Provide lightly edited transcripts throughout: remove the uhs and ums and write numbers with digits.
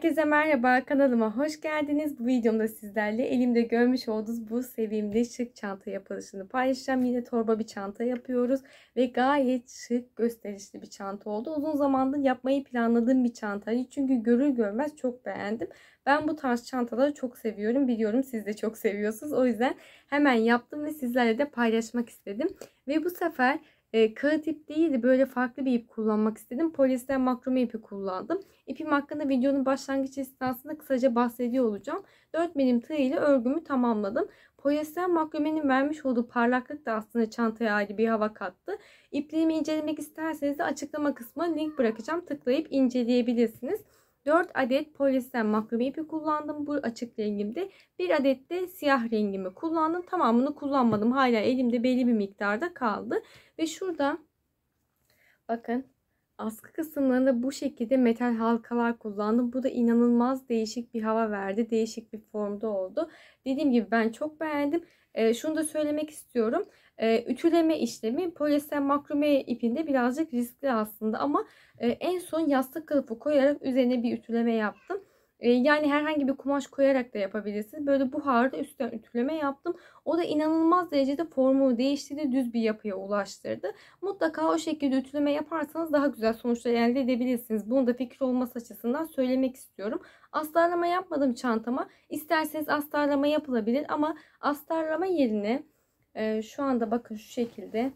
Herkese merhaba, kanalıma hoş geldiniz. Bu videomda sizlerle elimde görmüş olduğunuz bu sevimli şık çanta yapılışını paylaşacağım. Yine torba bir çanta yapıyoruz ve gayet şık, gösterişli bir çanta oldu. Uzun zamandır yapmayı planladığım bir çantaydı. Çünkü görür görmez çok beğendim. Ben bu tarz çantaları çok seviyorum. Biliyorum siz de çok seviyorsunuz. O yüzden hemen yaptım ve sizlerle de paylaşmak istedim. Ve bu sefer kağıt ip değil de böyle farklı bir ip kullanmak istedim. Polyester makrome ipi kullandım. İpim hakkında videonun başlangıç esnasında kısaca bahsediyor olacağım. 4 milim tığ ile örgümü tamamladım. Polyester makromenin vermiş olduğu parlaklık da aslında çantaya ayrı bir hava kattı. İpliğimi incelemek isterseniz de açıklama kısmına link bırakacağım. Tıklayıp inceleyebilirsiniz. 4 adet polyester makrome ipi kullandım. Bu açık rengimde. 1 adet de siyah rengimi kullandım. Tamamını kullanmadım. Hala elimde belli bir miktarda kaldı. Ve şurada bakın askı kısımlarında bu şekilde metal halkalar kullandım. Bu da inanılmaz değişik bir hava verdi. Değişik bir formda oldu. Dediğim gibi ben çok beğendim. Şunu da söylemek istiyorum. Ütüleme işlemi polyester makrome ipinde birazcık riskli aslında ama en son yastık kılıfı koyarak üzerine bir ütüleme yaptım. Yani herhangi bir kumaş koyarak da yapabilirsiniz. Böyle buharda üstten ütüleme yaptım. O da inanılmaz derecede formunu değiştirdi. Düz bir yapıya ulaştırdı. Mutlaka o şekilde ütüleme yaparsanız daha güzel sonuçlar elde edebilirsiniz. Bunu da fikir olması açısından söylemek istiyorum. Astarlama yapmadım çantama. İsterseniz astarlama yapılabilir ama astarlama yerine şu anda bakın şu şekilde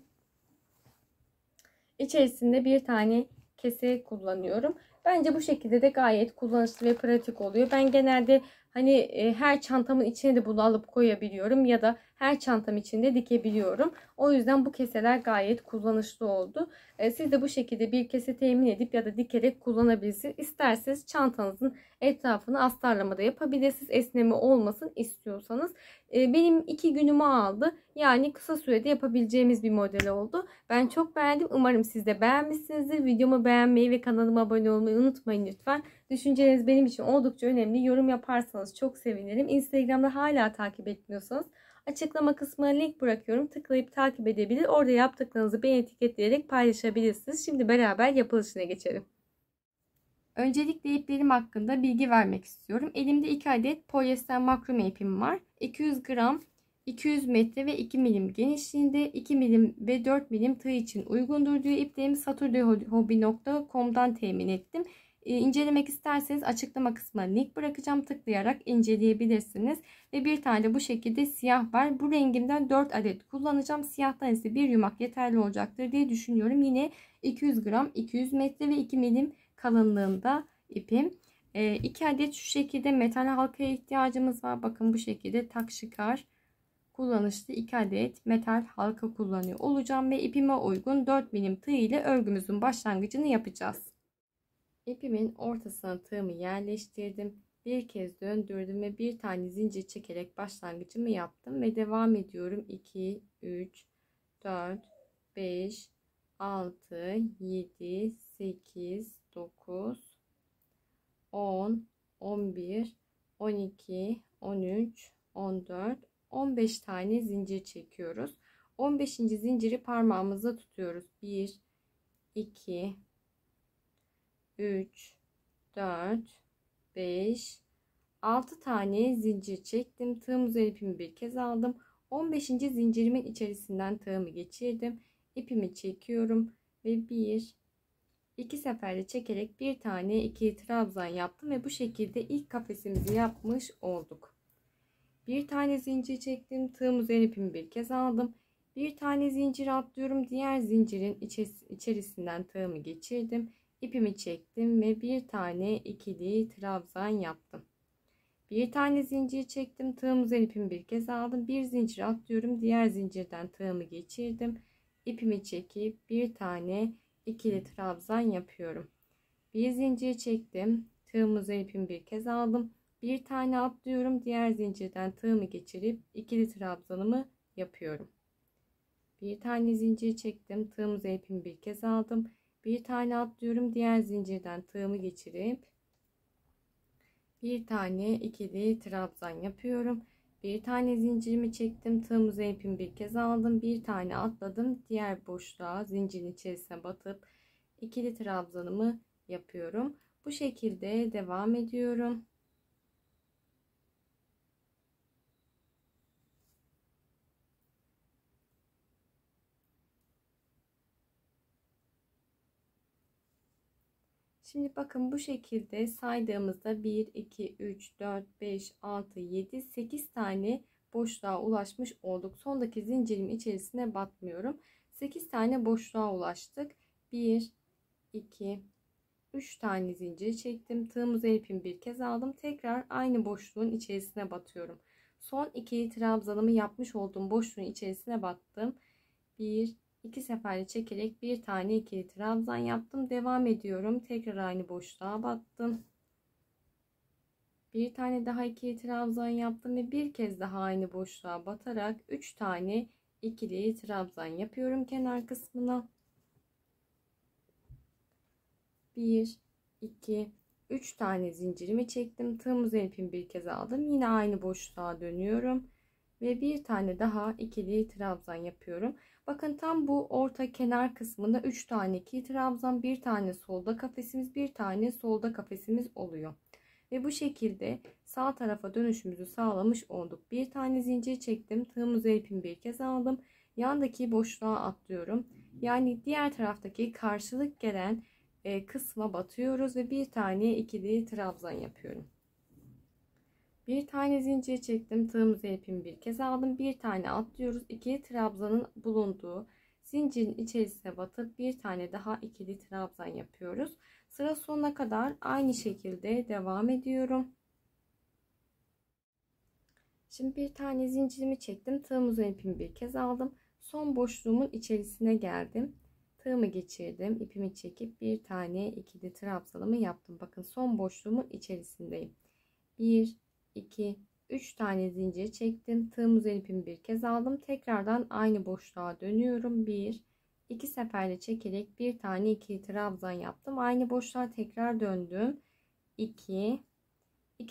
içerisinde bir tane kese kullanıyorum. Bence bu şekilde de gayet kullanışlı ve pratik oluyor. Ben genelde hani her çantamın içine de bunu alıp koyabiliyorum ya da her çantam içinde dikebiliyorum. O yüzden bu keseler gayet kullanışlı oldu. Siz de bu şekilde bir kese temin edip ya da dikerek kullanabilirsiniz. İsterseniz çantanızın etrafını astarlama da yapabilirsiniz. Esneme olmasın istiyorsanız. Benim 2 günümü aldı. Yani kısa sürede yapabileceğimiz bir model oldu. Ben çok beğendim. Umarım siz de beğenmişsinizdir. Videomu beğenmeyi ve kanalıma abone olmayı unutmayın lütfen. Düşünceleriniz benim için oldukça önemli. Yorum yaparsanız çok sevinirim. Instagram'da hala takip etmiyorsanız açıklama kısmına link bırakıyorum. Tıklayıp takip edebilir. Orada yaptıklarınızı beni etiketleyerek paylaşabilirsiniz. Şimdi beraber yapılışına geçelim. Öncelikle iplerim hakkında bilgi vermek istiyorum. Elimde 2 adet polyester makrome ipim var. 200 gram, 200 metre ve 2 milim genişliğinde, 2 milim ve 4 milim tığ için uygundur diyor. İplerimi saturdayhobby.com'dan temin ettim. İncelemek isterseniz açıklama kısmına link bırakacağım. Tıklayarak inceleyebilirsiniz. Ve bir tane de bu şekilde siyah var. Bu rengimden 4 adet kullanacağım. Siyahtan ise bir yumak yeterli olacaktır diye düşünüyorum. Yine 200 gram, 200 metre ve 2 milim kalınlığında ipim. 2 adet şu şekilde metal halkaya ihtiyacımız var. Bakın bu şekilde tak şıkar kullanışlı 2 adet metal halka kullanıyor olacağım ve ipime uygun 4 milim tığ ile örgümüzün başlangıcını yapacağız. İpimin ortasına tığımı yerleştirdim. Bir kez döndürdüm ve bir tane zincir çekerek başlangıcımı yaptım ve devam ediyorum. 2, 3, 4, 5, 6, 7, 8, 9, 10, 11, 12, 13, 14, 15 tane zincir çekiyoruz. 15. zinciri parmağımızda tutuyoruz. 1, 2, 3, 4, 5, 6 tane zincir çektim. Tığımızı ipimi bir kez aldım. 15. zincirimin içerisinden tığımı geçirdim. İpimi çekiyorum ve 2 seferde çekerek bir tane ikili trabzan yaptım ve bu şekilde ilk kafesimizi yapmış olduk. Bir tane zincir çektim. Tığım üzerine ipimi bir kez aldım. Bir tane zincir atlıyorum. Diğer zincirin içerisinden tığımı geçirdim. İpimi çektim ve bir tane ikili trabzan yaptım. Bir tane zincir çektim. Tığım üzerine ipimi bir kez aldım. Bir zincir atlıyorum. Diğer zincirden tığımı geçirdim. İpimi çekip bir tane ikili trabzan yapıyorum. Bir zincir çektim. Tığım üzerine ipimi bir kez aldım. Bir tane atlıyorum. Diğer zincirden tığımı geçirip ikili trabzanımı yapıyorum. Bir tane zincir çektim. Tığım üzerine ipimi bir kez aldım. Bir tane atlıyorum. Diğer zincirden tığımı geçirip bir tane ikili trabzan yapıyorum. Bir tane zincirimi çektim. Tığım üzerine ipimi bir kez aldım. Bir tane atladım. Diğer boşluğa zincirin içerisine batıp ikili trabzanımı yapıyorum. Bu şekilde devam ediyorum. Şimdi bakın bu şekilde saydığımızda 1, 2, 3, 4, 5, 6, 7, 8 tane boşluğa ulaşmış olduk. Sondaki zincirimin içerisine batmıyorum. 8 tane boşluğa ulaştık. 1, 2, 3 tane zincir çektim. Tığımızı ipimi bir kez aldım. Tekrar aynı boşluğun içerisine batıyorum. Son ikili trabzanımı yapmış olduğum boşluğun içerisine battım. 1, 2 seferle çekerek bir tane ikili trabzan yaptım. Devam ediyorum. Tekrar aynı boşluğa battım. Bir tane daha ikili trabzan yaptım ve bir kez daha aynı boşluğa batarak 3 tane ikili trabzan yapıyorum kenar kısmına. 1, 2, 3 tane zincirimi çektim. Tığımızı ipimi bir kez aldım. Yine aynı boşluğa dönüyorum ve bir tane daha ikili trabzan yapıyorum. Bakın tam bu orta kenar kısmında 3 tane ikili trabzan, bir tane solda kafesimiz, bir tane solda kafesimiz oluyor. Ve bu şekilde sağ tarafa dönüşümüzü sağlamış olduk. Bir tane zincir çektim. Tığımızı ipimi bir kez aldım. Yandaki boşluğa atlıyorum. Yani diğer taraftaki karşılık gelen kısma batıyoruz ve bir tane ikili trabzan yapıyorum. Bir tane zincir çektim. Tığımızı ipimi bir kez aldım. Bir tane atlıyoruz. İkili trabzanın bulunduğu zincirin içerisine batıp bir tane daha ikili trabzan yapıyoruz. Sıra sonuna kadar aynı şekilde devam ediyorum. Şimdi bir tane zincirimi çektim. Tığımızın ipimi bir kez aldım. Son boşluğumun içerisine geldim. Tığımı geçirdim. İpimi çekip bir tane ikili trabzanımı yaptım. Bakın son boşluğumun içerisindeyim. 1, 2, 3 tane zincir çektim. Tığımızın ipimi bir kez aldım. Tekrardan aynı boşluğa dönüyorum. 1, 2 seferle çekerek bir tane ikili trabzan yaptım. Aynı boşluğa tekrar döndüm. 2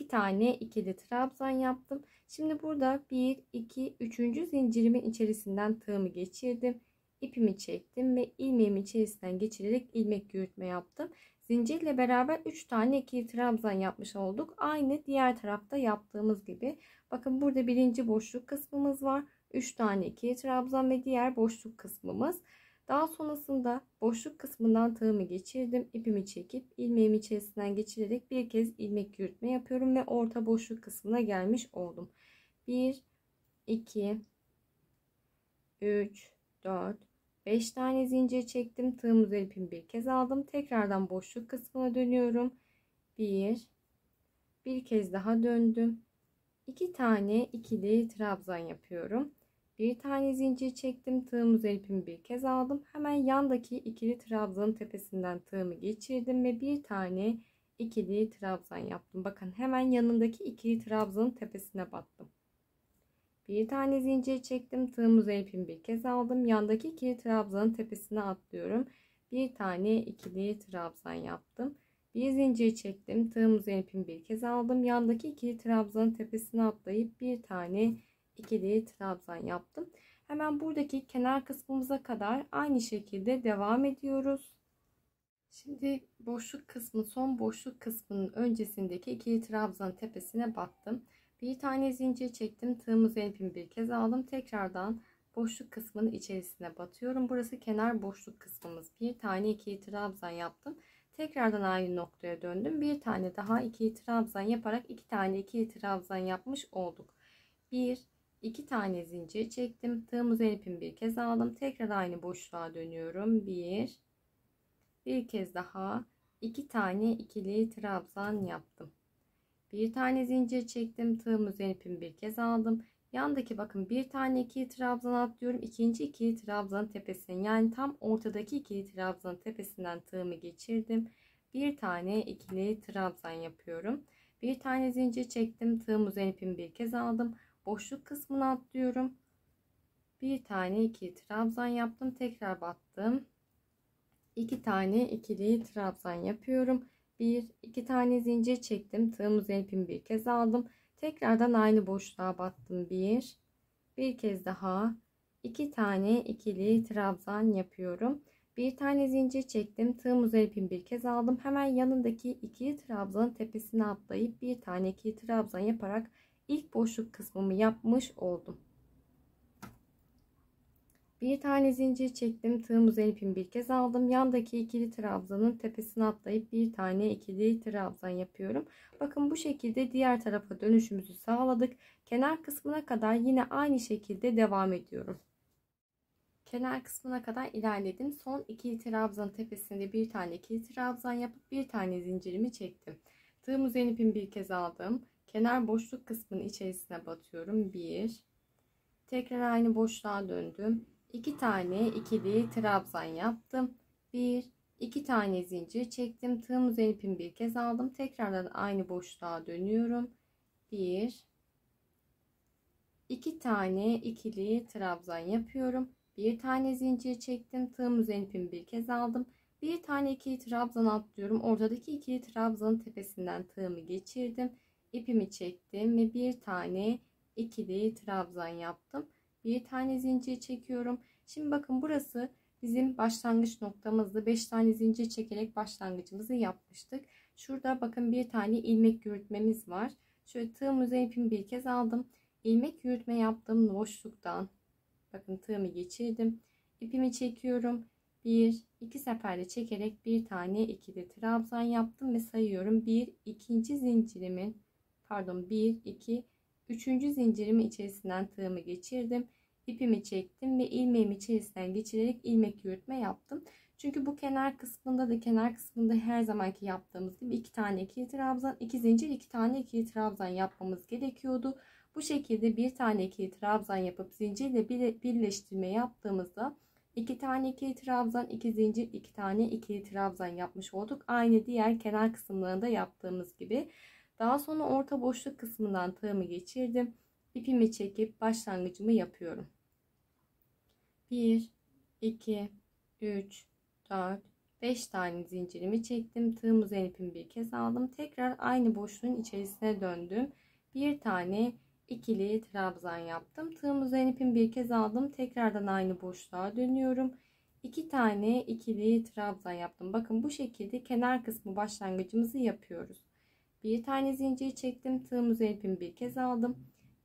tane ikili trabzan yaptım. Şimdi burada 1, 2, 3. zincirimin içerisinden tığımı geçirdim. İpimi çektim ve ilmeğimi içerisinden geçirerek ilmek yürütme yaptım. Zincirle beraber 3 tane ikili trabzan yapmış olduk. Aynı diğer tarafta yaptığımız gibi. Bakın burada birinci boşluk kısmımız var. 3 tane ikili trabzan ve diğer boşluk kısmımız. Daha sonrasında boşluk kısmından tığımı geçirdim. İpimi çekip ilmeğimi içerisinden geçirerek bir kez ilmek yürütme yapıyorum ve orta boşluk kısmına gelmiş oldum. 1, 2, 3, 4, 5 tane zincir çektim. Tığımızı ipimi bir kez aldım. Tekrardan boşluk kısmına dönüyorum. Bir kez daha döndüm. 2 tane ikili trabzan yapıyorum. Bir tane zincir çektim. Tığımızı ipimi bir kez aldım. Hemen yandaki ikili trabzanın tepesinden tığımı geçirdim ve bir tane ikili trabzan yaptım. Bakın hemen yanındaki ikili trabzanın tepesine battım. Bir tane zincir çektim. Tığımızı ipimi bir kez aldım. Yandaki ikili trabzanın tepesine atlıyorum. Bir tane ikili trabzan yaptım. Bir zincir çektim. Tığımızı ipimi bir kez aldım. Yandaki ikili trabzanın tepesine atlayıp bir tane ikili trabzan yaptım. Hemen buradaki kenar kısmımıza kadar aynı şekilde devam ediyoruz. Şimdi boşluk kısmı, son boşluk kısmının öncesindeki ikili trabzan tepesine battım. Bir tane zincir çektim. Tığımızı ipimi bir kez aldım. Tekrardan boşluk kısmının içerisine batıyorum. Burası kenar boşluk kısmımız. Bir tane ikili trabzan yaptım. Tekrardan aynı noktaya döndüm. Bir tane daha ikili trabzan yaparak iki tane ikili trabzan yapmış olduk. 1, 2 tane zincir çektim. Tığımızı ipimi bir kez aldım. Tekrar aynı boşluğa dönüyorum. Bir kez daha 2 tane ikili trabzan yaptım. Bir tane zincir çektim. Tığımızı ipimi bir kez aldım. Yandaki bakın bir tane ikili trabzan atlıyorum. İkinci ikili trabzanın tepesine, yani tam ortadaki ikili trabzanın tepesinden tığımı geçirdim. Bir tane ikili trabzan yapıyorum. Bir tane zincir çektim. Tığımızı ipimi bir kez aldım. Boşluk kısmına atlıyorum. Bir tane ikili trabzan yaptım. Tekrar battım. 2 tane ikili trabzan yapıyorum. 1, 2 tane zincir çektim. Tığımızı ipimi bir kez aldım. Tekrardan aynı boşluğa battım. Bir kez daha 2 tane ikili trabzan yapıyorum. Bir tane zincir çektim. Tığım üzeri ipimi bir kez aldım. Hemen yanındaki ikili trabzanın tepesine atlayıp bir tane ikili trabzan yaparak ilk boşluk kısmımı yapmış oldum. Bir tane zincir çektim. Tığım üzeri ipimi bir kez aldım. Yandaki ikili trabzanın tepesine atlayıp bir tane ikili trabzan yapıyorum. Bakın bu şekilde diğer tarafa dönüşümüzü sağladık. Kenar kısmına kadar yine aynı şekilde devam ediyorum. Kenar kısmına kadar ilerledim. Son ikili trabzanın tepesinde bir tane ikili trabzan yapıp bir tane zincirimi çektim. Tığım üzerine ipimi bir kez aldım. Kenar boşluk kısmının içerisine batıyorum. Bir. Tekrar aynı boşluğa döndüm. 2 tane ikili trabzan yaptım. 1 2 tane zincir çektim. Tığım üzerine ipimi bir kez aldım. Tekrardan aynı boşluğa dönüyorum. 1 2 tane ikili trabzan yapıyorum. Bir tane zincir çektim. Tığım üzerine ipimi bir kez aldım. Bir tane ikili trabzan atlıyorum. Ortadaki ikili trabzanın tepesinden tığımı geçirdim. İpimi çektim ve bir tane ikili trabzan yaptım. Bir tane zincir çekiyorum. Şimdi bakın burası bizim başlangıç noktamızdı. 5 tane zincir çekerek başlangıcımızı yapmıştık. Şurada bakın bir tane ilmek yürütmemiz var. Şöyle tığım üzerine ipimi bir kez aldım. İlmek yürütme yaptığım boşluktan bakın tığımı geçirdim. İpimi çekiyorum. 1-2 seferde çekerek bir tane ikili trabzan yaptım ve sayıyorum. 1 ikinci zincirimin pardon 1 2 üçüncü zincirimin içerisinden tığımı geçirdim. İpimi çektim ve ilmeğimi içerisinden geçirerek ilmek yürütme yaptım. Çünkü bu kenar kısmında her zamanki yaptığımız gibi 2 tane ikili trabzan, 2 zincir, 2 tane ikili trabzan yapmamız gerekiyordu. Bu şekilde bir tane ikili trabzan yapıp zincirle birleştirme yaptığımızda 2 tane ikili trabzan, 2 zincir, 2 tane ikili trabzan yapmış olduk. Aynı diğer kenar kısımlarında yaptığımız gibi. Daha sonra orta boşluk kısmından tığımı geçirdim. İpimi çekip başlangıcımı yapıyorum. 1 2 3 4 5 tane zincirimi çektim. Tığım üzerine ipimi bir kez aldım. Tekrar aynı boşluğun içerisine döndüm. Bir tane ikili trabzan yaptım. Tığım üzerine ipimi bir kez aldım. Tekrardan aynı boşluğa dönüyorum. 2 tane ikili trabzan yaptım. Bakın bu şekilde kenar kısmı başlangıcımızı yapıyoruz. Bir tane zincir çektim. Tığım üzerine ipimi bir kez aldım.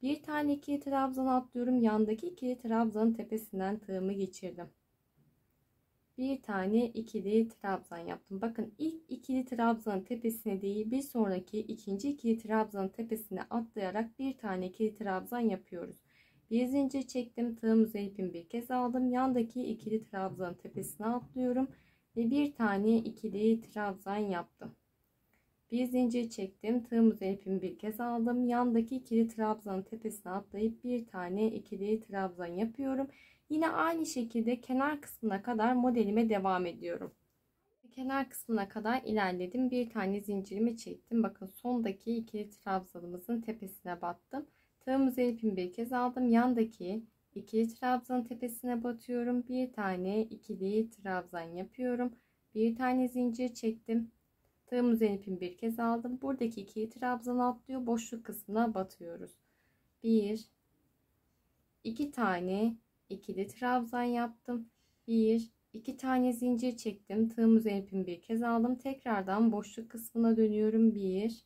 Bir tane ikili trabzan atlıyorum. Yandaki ikili trabzanın tepesinden tığımı geçirdim. Bir tane ikili trabzan yaptım. Bakın ilk ikili trabzanın tepesine değil, bir sonraki ikinci ikili trabzanın tepesine atlayarak bir tane ikili trabzan yapıyoruz. Bir zincir çektim. Tığım üzerine ipimi bir kez aldım. Yandaki ikili trabzanın tepesine atlıyorum ve bir tane ikili trabzan yaptım. Bir zincir çektim. Tığım üzerine ipimi bir kez aldım. Yandaki ikili trabzanın tepesine atlayıp bir tane ikili trabzan yapıyorum. Yine aynı şekilde kenar kısmına kadar modelime devam ediyorum. Kenar kısmına kadar ilerledim. Bir tane zincirimi çektim. Bakın sondaki ikili trabzanımızın tepesine battım. Tığım üzerine ipimi bir kez aldım. Yandaki ikili trabzanın tepesine batıyorum. Bir tane ikili trabzan yapıyorum. Bir tane zincir çektim. Tığım üzerine ipimi bir kez aldım. Buradaki ikili trabzan atlıyor. Boşluk kısmına batıyoruz. 1 2 tane ikili trabzan yaptım. 1 2 tane zincir çektim. Tığım üzerine ipimi bir kez aldım. Tekrardan boşluk kısmına dönüyorum. 1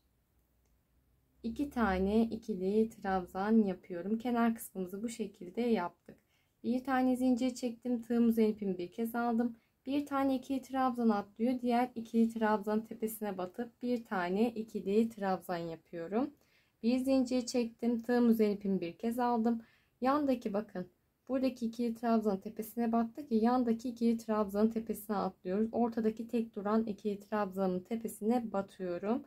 2 tane ikili trabzan yapıyorum. Kenar kısmımızı bu şekilde yaptık. Bir tane zincir çektim. Tığım üzerine ipimi bir kez aldım. Bir tane ikili trabzan atlıyor. Diğer ikili trabzan tepesine batıp bir tane ikili trabzan yapıyorum. Bir zincir çektim. Tığım üzerine ipimi bir kez aldım. Yandaki bakın. Buradaki ikili trabzanın tepesine battık ki yandaki ikili trabzanın tepesine atlıyoruz. Ortadaki tek duran ikili trabzanın tepesine batıyorum.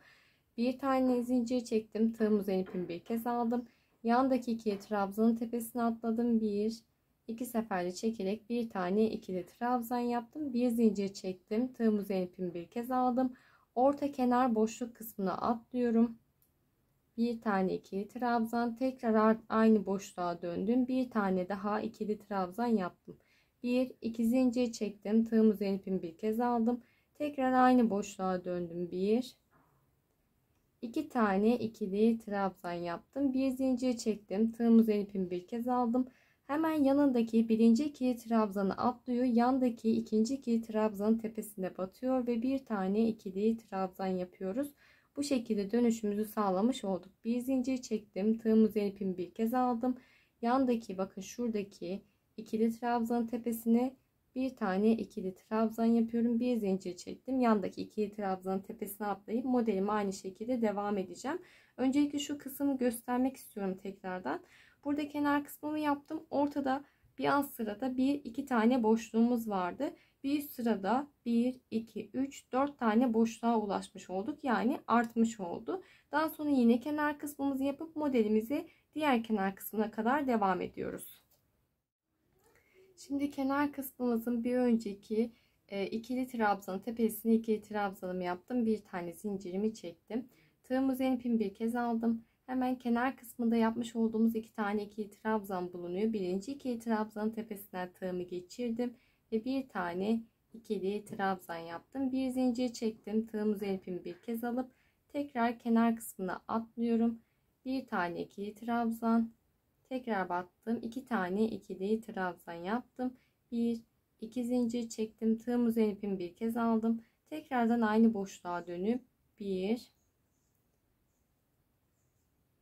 Bir tane zincir çektim. Tığım üzerine ipimi bir kez aldım. Yandaki ikili trabzanın tepesine atladım. 1 2 seferde çekerek bir tane ikili trabzan yaptım. Bir zincir çektim. Tığım üzerine ipimi bir kez aldım. Orta kenar boşluk kısmına atlıyorum. Bir tane ikili trabzan, tekrar aynı boşluğa döndüm. Bir tane daha ikili trabzan yaptım. 1 2 zincir çektim. Tığım üzerine ipimi bir kez aldım. Tekrar aynı boşluğa döndüm. 1 2 tane ikili trabzan yaptım. Bir zincir çektim. Tığım üzerine ipimi bir kez aldım. Hemen yanındaki birinci ikili trabzanı atlıyor. Yandaki ikinci ikili trabzanın tepesine batıyor ve bir tane ikili trabzan yapıyoruz. Bu şekilde dönüşümüzü sağlamış olduk. Bir zincir çektim. Tığımı üzerine ipimi bir kez aldım. Yandaki bakın şuradaki ikili trabzanın tepesine bir tane ikili trabzan yapıyorum. Bir zincir çektim. Yandaki ikili trabzanın tepesine atlayıp modelime aynı şekilde devam edeceğim. Öncelikle şu kısmı göstermek istiyorum tekrardan. Burada kenar kısmımı yaptım. Ortada bir alt sırada bir iki tane boşluğumuz vardı. Bir üst sırada 1, 2, 3, 4 tane boşluğa ulaşmış olduk. Yani artmış oldu. Daha sonra yine kenar kısmımızı yapıp modelimizi diğer kenar kısmına kadar devam ediyoruz. Şimdi kenar kısmımızın bir önceki ikili trabzanın tepesine ikili trabzanımı yaptım. Bir tane zincirimi çektim. Tığımı üzerine ipimi bir kez aldım. Hemen kenar kısmında yapmış olduğumuz iki tane ikili trabzan bulunuyor. Birinci ikili trabzanın tepesinden tığımı geçirdim ve bir tane ikili trabzan yaptım. Bir zincir çektim. Tığımı üzerine ipimi bir kez alıp tekrar kenar kısmına atlıyorum. Bir tane ikili trabzan, tekrar battım. İki tane ikili trabzan yaptım. Bir, iki zincir çektim. Tığım üzerine ipimi bir kez aldım. Tekrardan aynı boşluğa dönüp bir,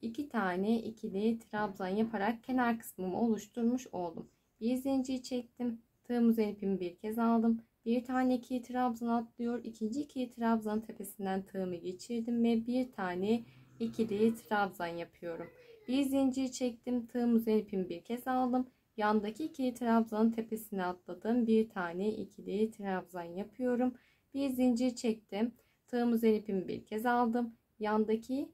iki tane ikili trabzan yaparak kenar kısmımı oluşturmuş oldum. Bir zincir çektim. Tığım üzerine ipimi bir kez aldım. Bir tane ikili trabzan atlıyor. İkinci ikili trabzan tepesinden tığımı geçirdim ve bir tane ikili trabzan yapıyorum. Bir zincir çektim. Tığım üzerine ipimi bir kez aldım. Yandaki ikili trabzanın tepesine atladım. Bir tane ikili trabzan yapıyorum. Bir zincir çektim. Tığım üzerine ipimi bir kez aldım. Yandaki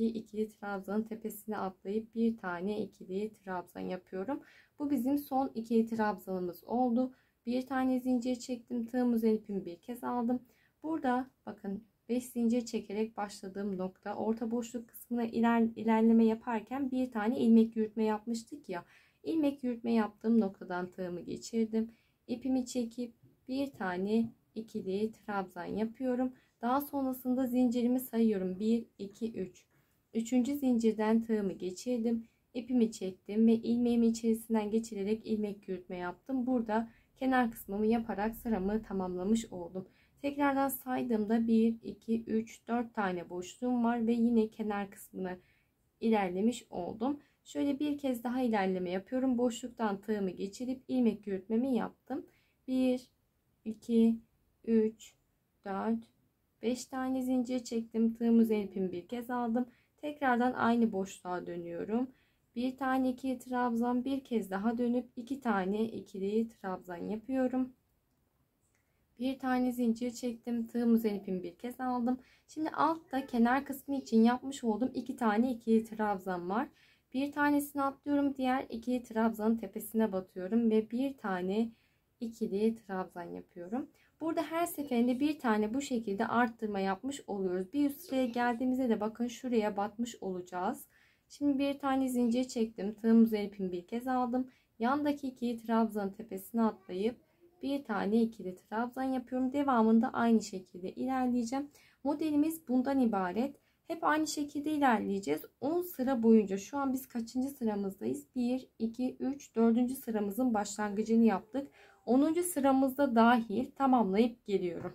ikili trabzanın tepesine atlayıp bir tane ikili trabzan yapıyorum. Bu bizim son ikili trabzanımız oldu. Bir tane zincir çektim. Tığım üzerine ipimi bir kez aldım. Burada bakın 5 zincir çekerek başladığım nokta, orta boşluk kısmına ilerleme yaparken bir tane ilmek yürütme yapmıştık ya. İlmek yürütme yaptığım noktadan tığımı geçirdim. İpimi çekip bir tane ikili trabzan yapıyorum. Daha sonrasında zincirimi sayıyorum. 1, 2, 3. Üçüncü zincirden tığımı geçirdim. İpimi çektim ve ilmeğimi içerisinden geçirerek ilmek yürütme yaptım. Burada kenar kısmımı yaparak sıramı tamamlamış oldum. Tekrardan saydığımda 1, 2, 3, 4 tane boşluğum var ve yine kenar kısmına ilerlemiş oldum. Şöyle bir kez daha ilerleme yapıyorum. Boşluktan tığımı geçirip ilmek yürütmemi yaptım. 1, 2, 3, 4, 5 tane zincir çektim. Tığım üzerine ipimi bir kez aldım. Tekrardan aynı boşluğa dönüyorum. Bir tane ikili trabzan, bir kez daha dönüp iki tane ikili trabzan yapıyorum. Bir tane zincir çektim. Tığım üzerine ipimi bir kez aldım. Şimdi altta kenar kısmı için yapmış olduğum iki tane ikili trabzan var. Bir tanesini atlıyorum. Diğer ikili trabzanın tepesine batıyorum ve bir tane ikili trabzan yapıyorum. Burada her seferinde bir tane bu şekilde arttırma yapmış oluyoruz. Bir üst sıraya geldiğimizde de bakın şuraya batmış olacağız. Şimdi bir tane zincir çektim. Tığım üzerine ipimi bir kez aldım. Yandaki ikili trabzanın tepesine atlayıp bir tane ikili trabzan yapıyorum. Devamında aynı şekilde ilerleyeceğim. Modelimiz bundan ibaret. Hep aynı şekilde ilerleyeceğiz. 10 sıra boyunca, şu an biz kaçıncı sıramızdayız? 1, 2, 3, 4. sıramızın başlangıcını yaptık. 10. sıramızda dahil tamamlayıp geliyorum.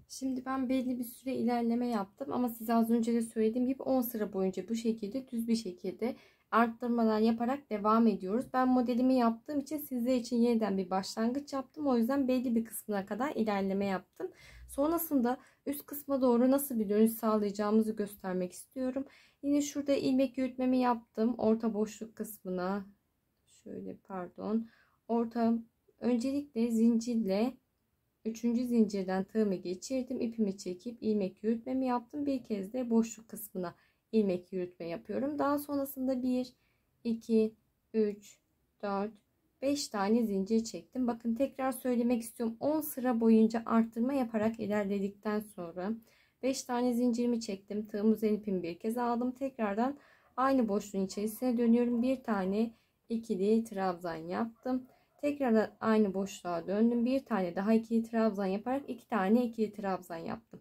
Şimdi ben belli bir süre ilerleme yaptım ama size az önce de söylediğim gibi 10 sıra boyunca bu şekilde düz bir şekilde arttırmalar yaparak devam ediyoruz. Ben modelimi yaptığım için sizler için yeniden bir başlangıç yaptım. O yüzden belli bir kısmına kadar ilerleme yaptım. Sonrasında üst kısma doğru nasıl bir dönüş sağlayacağımızı göstermek istiyorum. Yine şurada ilmek yürütmemi yaptım. Orta boşluk kısmına öncelikle zincirle 3. zincirden tığımı geçirdim. İpimi çekip ilmek yürütmemi yaptım. Bir kez de boşluk kısmına ilmek yürütme yapıyorum. Daha sonrasında 1, 2, 3, 4, 5 tane zincir çektim. Bakın tekrar söylemek istiyorum. 10 sıra boyunca arttırma yaparak ilerledikten sonra 5 tane zincirimi çektim. Tığım üzerine ipimi bir kez aldım. Tekrardan aynı boşluğun içerisine dönüyorum. Bir tane ikili trabzan yaptım. Tekrardan aynı boşluğa döndüm. Bir tane daha ikili trabzan yaparak iki tane ikili trabzan yaptım.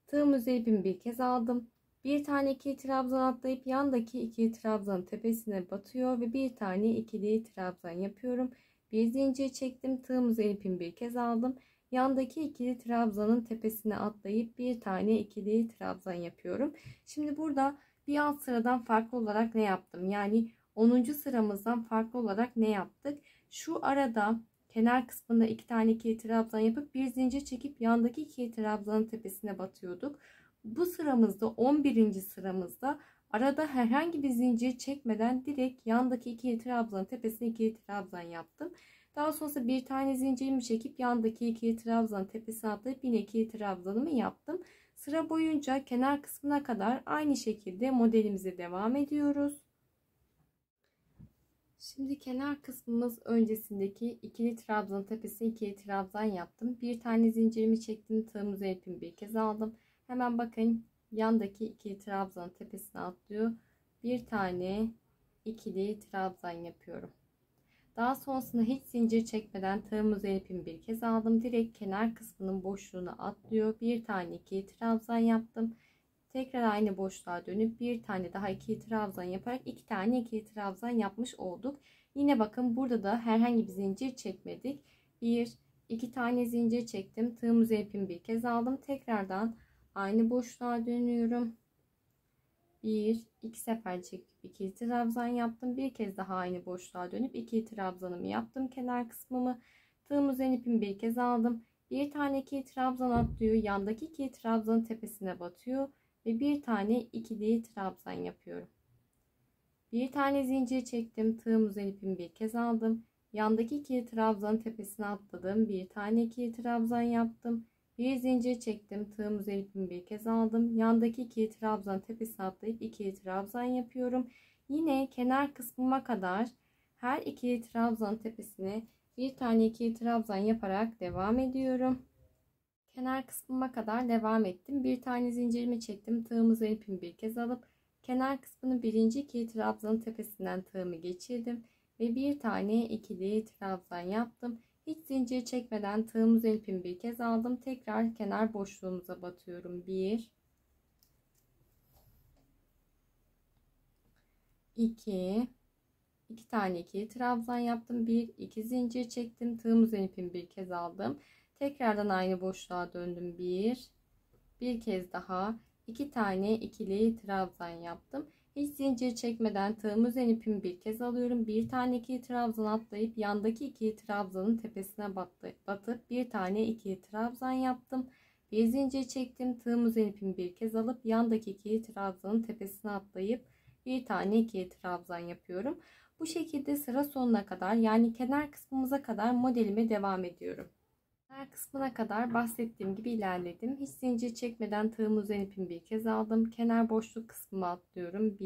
Tığım üzerine ipimi bir kez aldım. Bir tane ikili trabzan atlayıp yandaki ikili trabzanın tepesine batıyor ve bir tane ikili trabzan yapıyorum. Bir zincir çektim, tığımızı ipimi bir kez aldım. Yandaki ikili trabzanın tepesine atlayıp bir tane ikili trabzan yapıyorum. Şimdi burada bir alt sıradan farklı olarak ne yaptım? Yani 10. sıramızdan farklı olarak ne yaptık? Şu arada kenar kısmında 2 tane ikili trabzan yapıp bir zincir çekip yandaki ikili trabzanın tepesine batıyorduk. Bu sıramızda 11. sıramızda arada herhangi bir zincir çekmeden direkt yandaki ikili trabzanın tepesine ikili trabzan yaptım. Daha sonrasında bir tane zincirimi çekip yandaki ikili trabzanın tepesine atlayıp yine ikili trabzanımı yaptım. Sıra boyunca kenar kısmına kadar aynı şekilde modelimize devam ediyoruz. Şimdi kenar kısmımız öncesindeki ikili trabzanın tepesine ikili trabzan yaptım. Bir tane zincirimi çektim, tığımızı ipimi bir kez aldım. Hemen bakın yandaki ikili trabzanın tepesine atlıyor. Bir tane ikili trabzan yapıyorum. Daha sonrasında hiç zincir çekmeden tığımızı ipimi bir kez aldım. Direkt kenar kısmının boşluğuna atlıyor. Bir tane ikili trabzan yaptım. Tekrar aynı boşluğa dönüp bir tane daha ikili trabzan yaparak 2 tane ikili trabzan yapmış olduk. Yine bakın burada da herhangi bir zincir çekmedik. 2 tane zincir çektim. Tığımızı ipimi bir kez aldım. Tekrardan aynı boşluğa dönüyorum. 2 sefer çekip ikili trabzan yaptım. Bir kez daha aynı boşluğa dönüp ikili trabzanımı yaptım. Kenar kısmımı tığımızın ipimi bir kez aldım. Bir tane ikili trabzan atlıyor. Yandaki ikili trabzanın tepesine batıyor ve bir tane ikili trabzan yapıyorum. Bir tane zincir çektim. Tığımızın ipimi bir kez aldım. Yandaki ikili trabzanın tepesine atladım. Bir tane ikili trabzan yaptım. Bir zincir çektim. Tığımızın ipimi bir kez aldım. Yandaki ikili trabzan tepesine atlayıp ikili trabzan yapıyorum. Yine kenar kısmıma kadar her ikili trabzan tepesine bir tane ikili trabzan yaparak devam ediyorum. Kenar kısmıma kadar devam ettim. Bir tane zincirimi çektim. Tığımızın ipimi bir kez alıp kenar kısmının birinci ikili trabzanın tepesinden tığımı geçirdim ve bir tane ikili trabzan yaptım. Hiç zincir çekmeden tığımızın ipimi bir kez aldım. Tekrar kenar boşluğumuza batıyorum. 1 2 2 tane ikili trabzan yaptım. 2 zincir çektim. Tığımızın ipimi bir kez aldım. Tekrardan aynı boşluğa döndüm. Bir kez daha 2 tane ikili trabzan yaptım. Hiç zincir çekmeden tığımızın ipimi bir kez alıyorum. Bir tane ikili trabzan atlayıp yandaki ikili trabzanın tepesine batıp bir tane ikili trabzan yaptım. Bir zincir çektim. Tığımızın ipimi bir kez alıp yandaki ikili trabzanın tepesine atlayıp bir tane ikili trabzan yapıyorum. Bu şekilde sıra sonuna kadar, yani kenar kısmımıza kadar modelime devam ediyorum. Kenar kısmına kadar bahsettiğim gibi ilerledim. Hiç zincir çekmeden tığımızın ipimi bir kez aldım. Kenar boşluk kısmıma atlıyorum.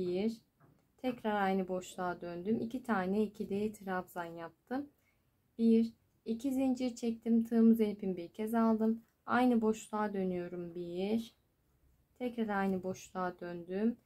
Tekrar aynı boşluğa döndüm. 2 tane ikili trabzan yaptım. 2 zincir çektim. Tığımızın ipimi bir kez aldım. Aynı boşluğa dönüyorum. Tekrar aynı boşluğa döndüm.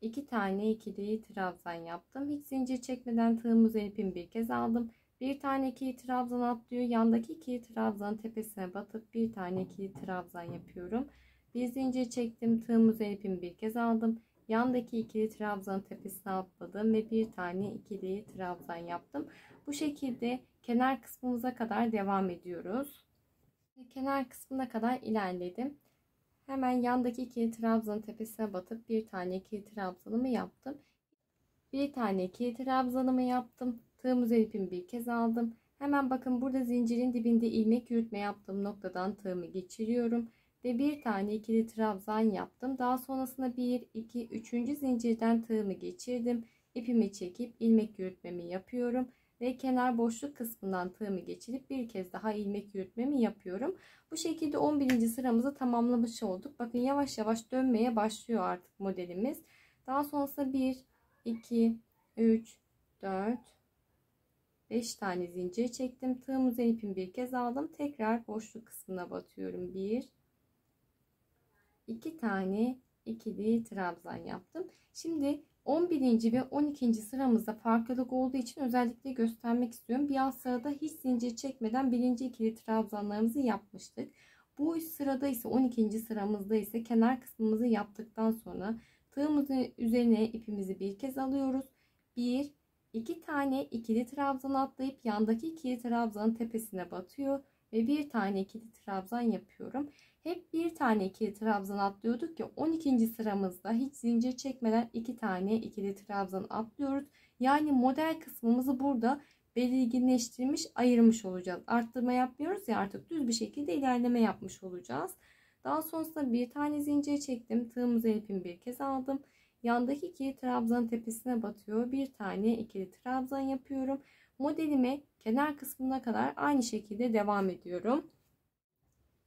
2 tane ikili trabzan yaptım. Hiç zincir çekmeden tığımızın ipimi bir kez aldım. Bir tane ikili trabzan atlıyor. Yandaki ikili trabzanın tepesine batıp bir tane ikili trabzan yapıyorum. Bir zincir çektim. Tığımızın ipimi bir kez aldım. Yandaki ikili trabzanın tepesine atladım ve bir tane ikili trabzan yaptım. Bu şekilde kenar kısmımıza kadar devam ediyoruz. Kenar kısmına kadar ilerledim. Hemen yandaki ikili trabzanın tepesine batıp bir tane ikili trabzanımı yaptım. Bir tane ikili trabzanımı yaptım. Tığımızın ipimi bir kez aldım. Hemen bakın burada zincirin dibinde ilmek yürütme yaptığım noktadan tığımı geçiriyorum. Ve bir tane ikili trabzan yaptım. Daha sonrasında 1, 2, 3. zincirden tığımı geçirdim. İpimi çekip ilmek yürütmemi yapıyorum. Ve kenar boşluk kısmından tığımı geçirip bir kez daha ilmek yürütmemi yapıyorum. Bu şekilde 11. sıramızı tamamlamış olduk. Bakın yavaş yavaş dönmeye başlıyor artık modelimiz. Daha sonrasında 1, 2, 3, 4, 5 tane zincir çektim. Tığımızın ipimi bir kez aldım. Tekrar boşluk kısmına batıyorum. 2 tane ikili trabzan yaptım. Şimdi 11. ve 12. sıramızda farklılık olduğu için özellikle göstermek istiyorum. Bir alt sırada hiç zincir çekmeden birinci ikili trabzanlarımızı yapmıştık. Bu sırada ise 12. sıramızda ise kenar kısmımızı yaptıktan sonra Tığımızın üzerine ipimizi bir kez alıyoruz. 1 2 tane ikili trabzan atlayıp yandaki ikili trabzanın tepesine batıyor ve bir tane ikili trabzan yapıyorum. Hep bir tane ikili trabzan atlıyorduk ki 12. sıramızda hiç zincir çekmeden 2 tane ikili trabzan atlıyoruz. Yani model kısmımızı burada belirginleştirmiş, ayırmış olacağız. Arttırma yapmıyoruz ya, artık düz bir şekilde ilerleme yapmış olacağız. Daha sonrasında bir tane zincir çektim. Tığımızı ipimi bir kez aldım. Yandaki ikili trabzanın tepesine batıyor. Bir tane ikili trabzan yapıyorum. Modelime kenar kısmına kadar aynı şekilde devam ediyorum.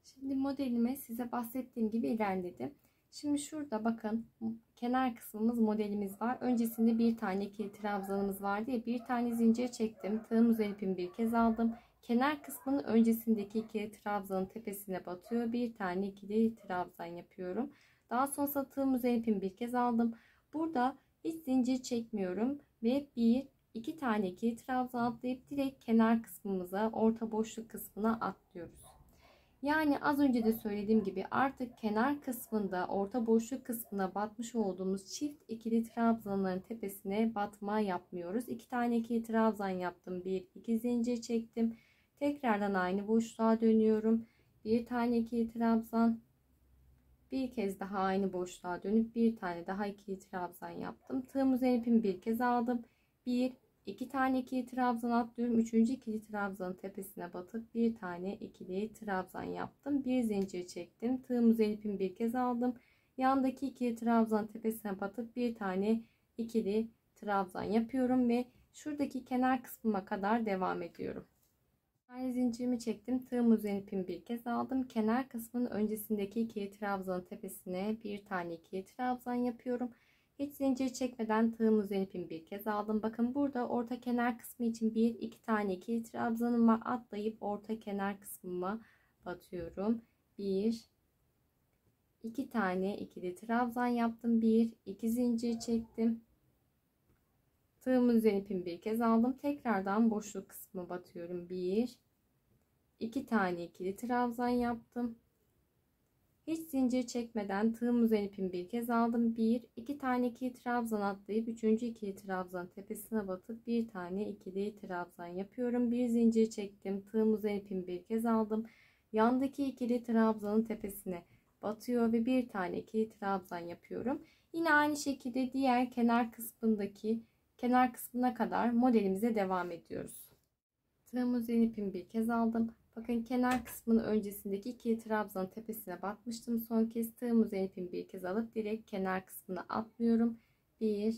Şimdi modelime size bahsettiğim gibi ilerledim. Şimdi şurada bakın kenar kısmımız, modelimiz var. Öncesinde bir tane ikili trabzanımız vardı ya, bir tane zincir çektim. Tığımın ipimi bir kez aldım. Kenar kısmının öncesindeki ikili trabzanın tepesine batıyor. Bir tane ikili trabzan yapıyorum. Daha sonra tığımın ipimi bir kez aldım. Burada hiç zincir çekmiyorum ve iki tane ikili trabzan atlayıp direkt kenar kısmımıza, orta boşluk kısmına atlıyoruz. Yani az önce de söylediğim gibi artık kenar kısmında, orta boşluk kısmına batmış olduğumuz çift ikili trabzanların tepesine batma yapmıyoruz. 2 tane ikili trabzan yaptım. 1 2 zincir çektim. Tekrardan aynı boşluğa dönüyorum. Bir tane ikili trabzan, bir kez daha aynı boşluğa dönüp bir tane daha ikili trabzan yaptım. Tığımın ipimi bir kez aldım. 1 2 tane ikili trabzan atlıyorum. Üçüncü ikili trabzanın tepesine batıp bir tane ikili trabzan yaptım. Bir zincir çektim. Tığımın ipimi bir kez aldım. Yandaki ikili trabzan tepesine batıp bir tane ikili trabzan yapıyorum ve şuradaki kenar kısmıma kadar devam ediyorum. Tane zincirimi çektim. Tığımın ipimi bir kez aldım. Kenar kısmının öncesindeki ikili trabzanın tepesine bir tane ikili trabzan yapıyorum. Hiç zincir çekmeden tığımın ipimi bir kez aldım. Bakın burada orta kenar kısmı için bir iki tane ikili trabzanım var. Atlayıp orta kenar kısmıma batıyorum. Bir iki tane ikili trabzan yaptım. Bir iki zincir çektim. Tığımın ipimi bir kez aldım. Tekrardan boşluk kısmına batıyorum. Bir iki tane ikili trabzan yaptım. Hiç zincir çekmeden tığımın ipimi bir kez aldım. Bir iki tane ikili trabzan atlayıp üçüncü ikili trabzan tepesine batıp bir tane ikili trabzan yapıyorum. Bir zincir çektim. Tığımın ipimi bir kez aldım. Yandaki ikili trabzanın tepesine batıyor ve bir tane ikili trabzan yapıyorum. Yine aynı şekilde diğer kenar kısmına kadar modelimize devam ediyoruz. Tığımın ipimi bir kez aldım. Bakın kenar kısmının öncesindeki ikili trabzanın tepesine batmıştım. Son kez tığımın ipimi bir kez alıp direkt kenar kısmına atlıyorum. Bir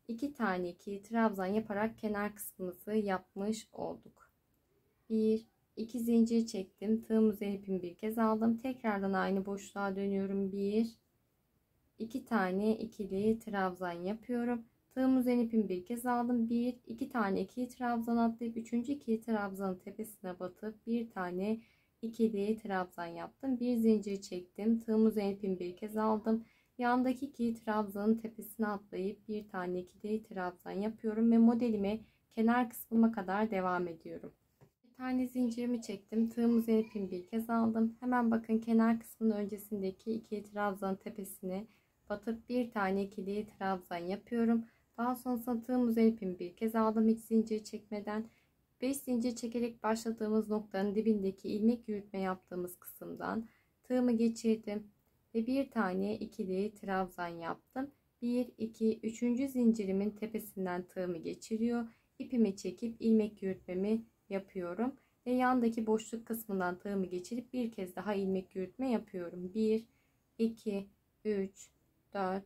iki tane ikili trabzan yaparak kenar kısmımızı yapmış olduk. Bir iki zincir çektim. Tığımın ipimi bir kez aldım. Tekrardan aynı boşluğa dönüyorum. Bir iki tane ikili trabzan yapıyorum. Tığımın ipimi bir kez aldım. Bir iki tane ikili trabzan atlayıp üçüncü ikili trabzanın tepesine batıp bir tane ikili trabzan yaptım. Bir zincir çektim. Tığımın ipimi bir kez aldım. Yandaki ikili trabzanın tepesine atlayıp bir tane ikili trabzan yapıyorum ve modelime kenar kısmıma kadar devam ediyorum. Bir tane zincirimi çektim. Tığımın ipimi bir kez aldım. Hemen bakın kenar kısmının öncesindeki ikili trabzanın tepesine batıp bir tane ikili trabzan yapıyorum. Daha sonra tığımın ipimi bir kez aldım. Hiç zincir çekmeden 5 zincir çekerek başladığımız noktanın dibindeki ilmek yürütme yaptığımız kısımdan tığımı geçirdim ve bir tane ikili trabzan yaptım. 1 2 3. zincirimin tepesinden tığımı geçiriyor. İpimi çekip ilmek yürütmemi yapıyorum ve yandaki boşluk kısmından tığımı geçirip bir kez daha ilmek yürütme yapıyorum. 1 2 3 4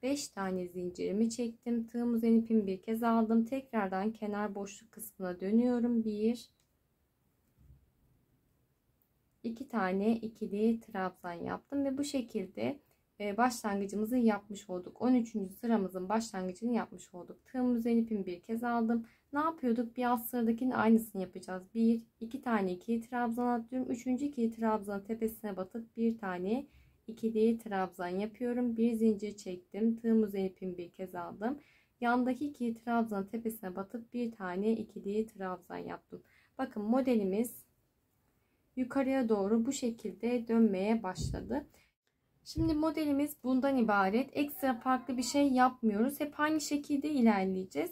5 tane zincirimi çektim. Tığımın ipimi bir kez aldım. Tekrardan kenar boşluk kısmına dönüyorum. 1 2 tane ikili trabzan yaptım ve bu şekilde başlangıcımızı yapmış olduk. 13. sıramızın başlangıcını yapmış olduk. Tığımın ipimi bir kez aldım. Ne yapıyorduk? Bir alt sıradakinin aynısını yapacağız. 1 2 tane ikili trabzan atlıyorum. 3. ikili trabzan tepesine batıp bir tane ikili trabzan yapıyorum. Bir zincir çektim. Tığımın ipimi bir kez aldım. Yandaki ikili trabzan tepesine batıp bir tane ikili trabzan yaptım. Bakın modelimiz yukarıya doğru bu şekilde dönmeye başladı. Şimdi modelimiz bundan ibaret. Ekstra farklı bir şey yapmıyoruz. Hep aynı şekilde ilerleyeceğiz.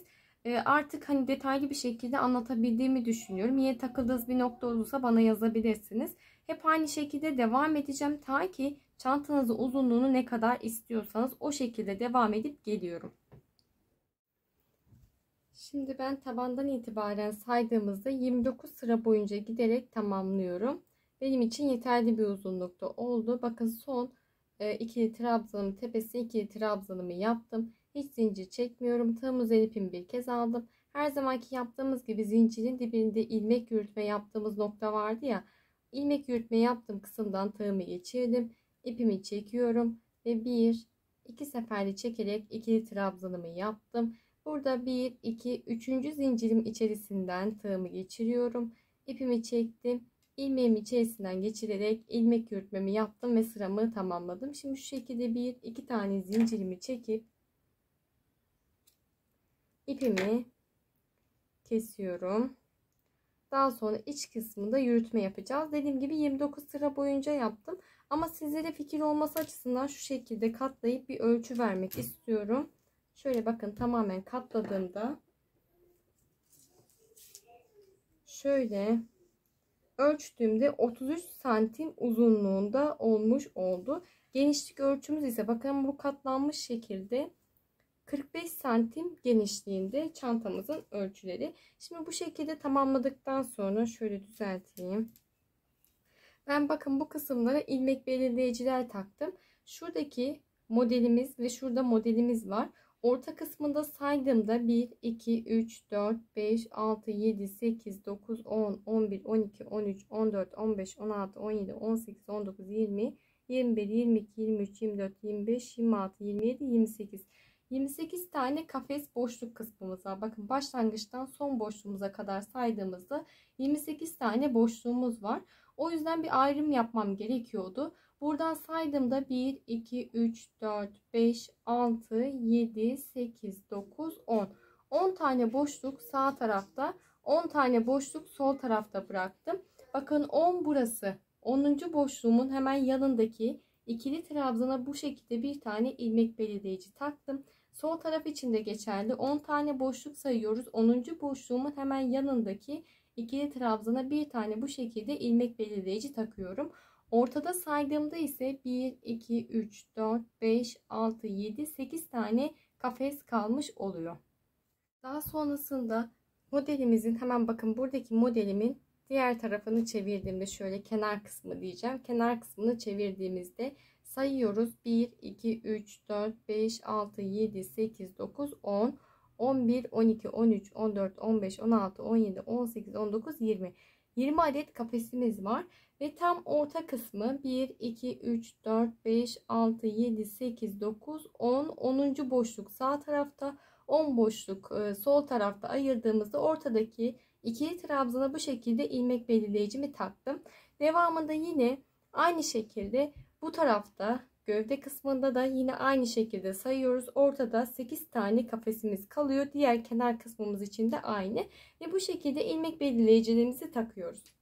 Artık hani detaylı bir şekilde anlatabildiğimi düşünüyorum. Yine takıldığınız bir nokta olursa bana yazabilirsiniz. Hep aynı şekilde devam edeceğim. Ta ki çantanızın uzunluğunu ne kadar istiyorsanız o şekilde devam edip geliyorum. Şimdi ben tabandan itibaren saydığımızda 29 sıra boyunca giderek tamamlıyorum. Benim için yeterli bir uzunlukta oldu. Bakın son ikili trabzanımın tepesine ikili trabzanımı yaptım. Hiç zincir çekmiyorum. Tığım üzerine ipimi bir kez aldım. Her zamanki yaptığımız gibi zincirin dibinde ilmek yürütme yaptığımız nokta vardı ya. İlmek yürütme yaptığım kısımdan tığımı geçirdim. İpimi çekiyorum ve bir iki seferde çekerek ikili trabzanımı yaptım. Burada 1 2 3. zincirim içerisinden tığımı geçiriyorum. İpimi çektim. İlmeğimi içerisinden geçirerek ilmek yürütmemi yaptım ve sıramı tamamladım. Şimdi şu şekilde 1 2 tane zincirimi çekip ipimi kesiyorum. Daha sonra iç kısmında yürütme yapacağız. Dediğim gibi 29 sıra boyunca yaptım. Ama sizlere fikir olması açısından şu şekilde katlayıp bir ölçü vermek istiyorum. Şöyle bakın, tamamen katladığımda şöyle ölçtüğümde 33 santim uzunluğunda olmuş oldu. Genişlik ölçümüz ise bakın bu katlanmış şekilde 45 santim genişliğinde çantamızın ölçüleri. Şimdi bu şekilde tamamladıktan sonra şöyle düzelteyim. Ben bakın bu kısımlara ilmek belirleyiciler taktım. Şuradaki modelimiz ve şurada modelimiz var. Orta kısmında saydığımda 1, 2, 3, 4, 5, 6, 7, 8, 9, 10, 11, 12, 13, 14, 15, 16, 17, 18, 19, 20, 21, 22, 23, 24, 25, 26, 27, 28. 28 tane kafes boşluk kısmımız var. Bakın başlangıçtan son boşluğumuza kadar saydığımızda 28 tane boşluğumuz var. O yüzden bir ayrım yapmam gerekiyordu. Buradan saydığımda 1, 2, 3, 4, 5, 6, 7, 8, 9, 10. 10 tane boşluk sağ tarafta, 10 tane boşluk sol tarafta bıraktım. Bakın 10 burası. 10. boşluğumun hemen yanındaki ikili trabzana bu şekilde bir tane ilmek belirleyici taktım. Sol taraf için de geçerli. 10 tane boşluk sayıyoruz. 10. boşluğumun hemen yanındaki ikili trabzana bir tane bu şekilde ilmek belirleyici takıyorum. Ortada saydığımda ise 1, 2, 3, 4, 5, 6, 7, 8 tane kafes kalmış oluyor. Daha sonrasında modelimizin hemen bakın buradaki modelimin diğer tarafını çevirdiğimde şöyle kenar kısmı diyeceğim. Kenar kısmını çevirdiğimizde sayıyoruz. 1, 2, 3, 4, 5, 6, 7, 8, 9, 10, 11, 12, 13, 14, 15, 16, 17, 18, 19, 20. 20 adet kafesimiz var. Ve tam orta kısmı 1, 2, 3, 4, 5, 6, 7, 8, 9, 10. 10. boşluk sağ tarafta. 10 boşluk sol tarafta ayırdığımızda ortadaki ikili trabzana bu şekilde ilmek belirleyicimi taktım. Devamında yine aynı şekilde bu tarafta gövde kısmında da yine aynı şekilde sayıyoruz. Ortada 8 tane kafesimiz kalıyor. Diğer kenar kısmımız için de aynı. Ve bu şekilde ilmek belirleyicilerimizi takıyoruz.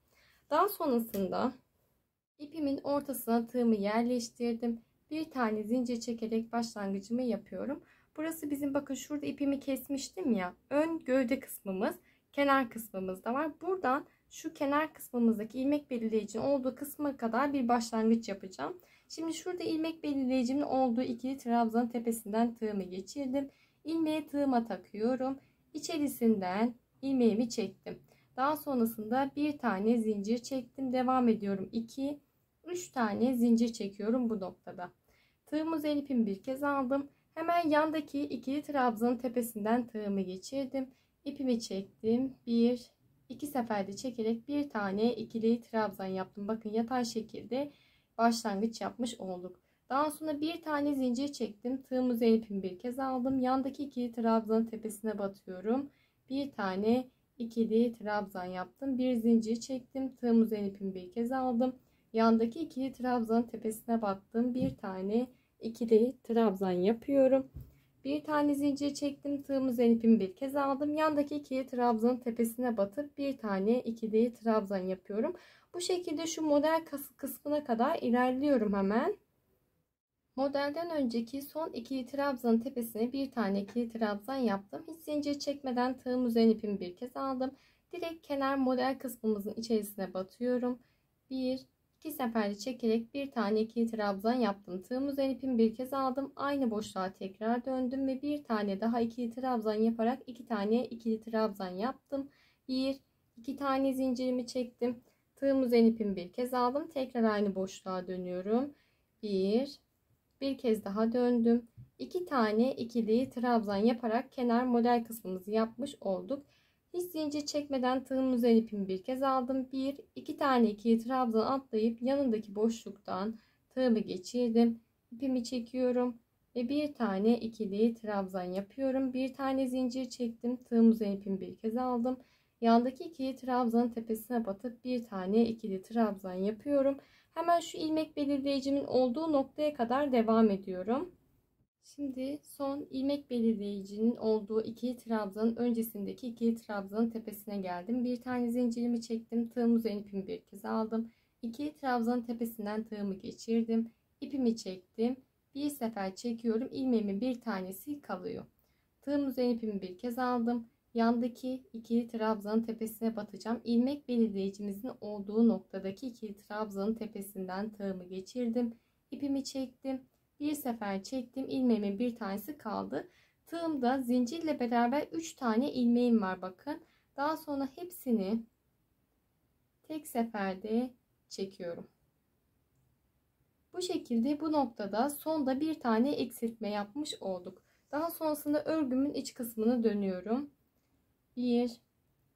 Daha sonrasında ipimin ortasına tığımı yerleştirdim. Bir tane zincir çekerek başlangıcımı yapıyorum. Burası bizim, bakın şurada ipimi kesmiştim ya. Ön gövde kısmımız, kenar kısmımız da var. Buradan şu kenar kısmımızdaki ilmek belirleyicinin olduğu kısma kadar bir başlangıç yapacağım. Şimdi şurada ilmek belirleyicimin olduğu ikili trabzanın tepesinden tığımı geçirdim. İlmeği tığıma takıyorum. İçerisinden ilmeğimi çektim. Daha sonrasında bir tane zincir çektim. Devam ediyorum. 2, 3 tane zincir çekiyorum bu noktada. Tığım üzerine ipimi bir kez aldım. Hemen yandaki ikili trabzanın tepesinden tığımı geçirdim. İpimi çektim. 1, 2 seferde çekerek bir tane ikili trabzan yaptım. Bakın yatay şekilde başlangıç yapmış olduk. Daha sonra bir tane zincir çektim. Tığım üzerine ipimi bir kez aldım. Yandaki ikili trabzanın tepesine batıyorum. Bir tane ikili trabzan yaptım. Bir zincir çektim. Tığım üzerine ipimi bir kez aldım. Yandaki ikili trabzanın tepesine battım. Bir tane ikili trabzan yapıyorum. Bir tane zincir çektim. Tığım üzerine ipimi bir kez aldım. Yandaki ikili trabzanın tepesine batıp bir tane ikili trabzan yapıyorum. Bu şekilde şu model kısmına kadar ilerliyorum hemen. Modelden önceki son ikili trabzanın tepesine bir tane ikili trabzan yaptım. Hiç zincir çekmeden tığım üzerine ipimi bir kez aldım. Direkt kenar model kısmımızın içerisine batıyorum. Bir, iki seferde çekerek bir tane ikili trabzan yaptım. Tığım üzerine ipimi bir kez aldım. Aynı boşluğa tekrar döndüm ve bir tane daha ikili trabzan yaparak iki tane ikili trabzan yaptım. Bir, iki tane zincirimi çektim. Tığım üzerine ipimi bir kez aldım. Tekrar aynı boşluğa dönüyorum. Bir kez daha döndüm. 2 tane ikili trabzan yaparak kenar model kısmımızı yapmış olduk. Hiç zincir çekmeden tığım üzerine ipimi bir kez aldım. 2 tane ikili trabzan atlayıp yanındaki boşluktan tığımı geçirdim. İpimi çekiyorum ve bir tane ikili trabzan yapıyorum. Bir tane zincir çektim. Tığım üzerine ipimi bir kez aldım. Yandaki ikili trabzanın tepesine batıp bir tane ikili trabzan yapıyorum. Hemen şu ilmek belirleyicimin olduğu noktaya kadar devam ediyorum. Şimdi son ilmek belirleyicinin olduğu ikili trabzanın öncesindeki ikili trabzanın tepesine geldim. Bir tane zincirimi çektim. Tığım üzerine ipimi bir kez aldım. İkili trabzanın tepesinden tığımı geçirdim. İpimi çektim. Bir sefer çekiyorum. İlmeğimin bir tanesi kalıyor. Tığım üzerine ipimi bir kez aldım. Yandaki ikili trabzanın tepesine batacağım. İlmek belirleyicimizin olduğu noktadaki ikili trabzanın tepesinden tığımı geçirdim. İpimi çektim. Bir sefer çektim. İlmeğimin bir tanesi kaldı. Tığımda zincirle beraber 3 tane ilmeğim var bakın. Daha sonra hepsini tek seferde çekiyorum. Bu şekilde bu noktada sonda bir tane eksiltme yapmış olduk. Daha sonrasında örgümün iç kısmını dönüyorum. 1,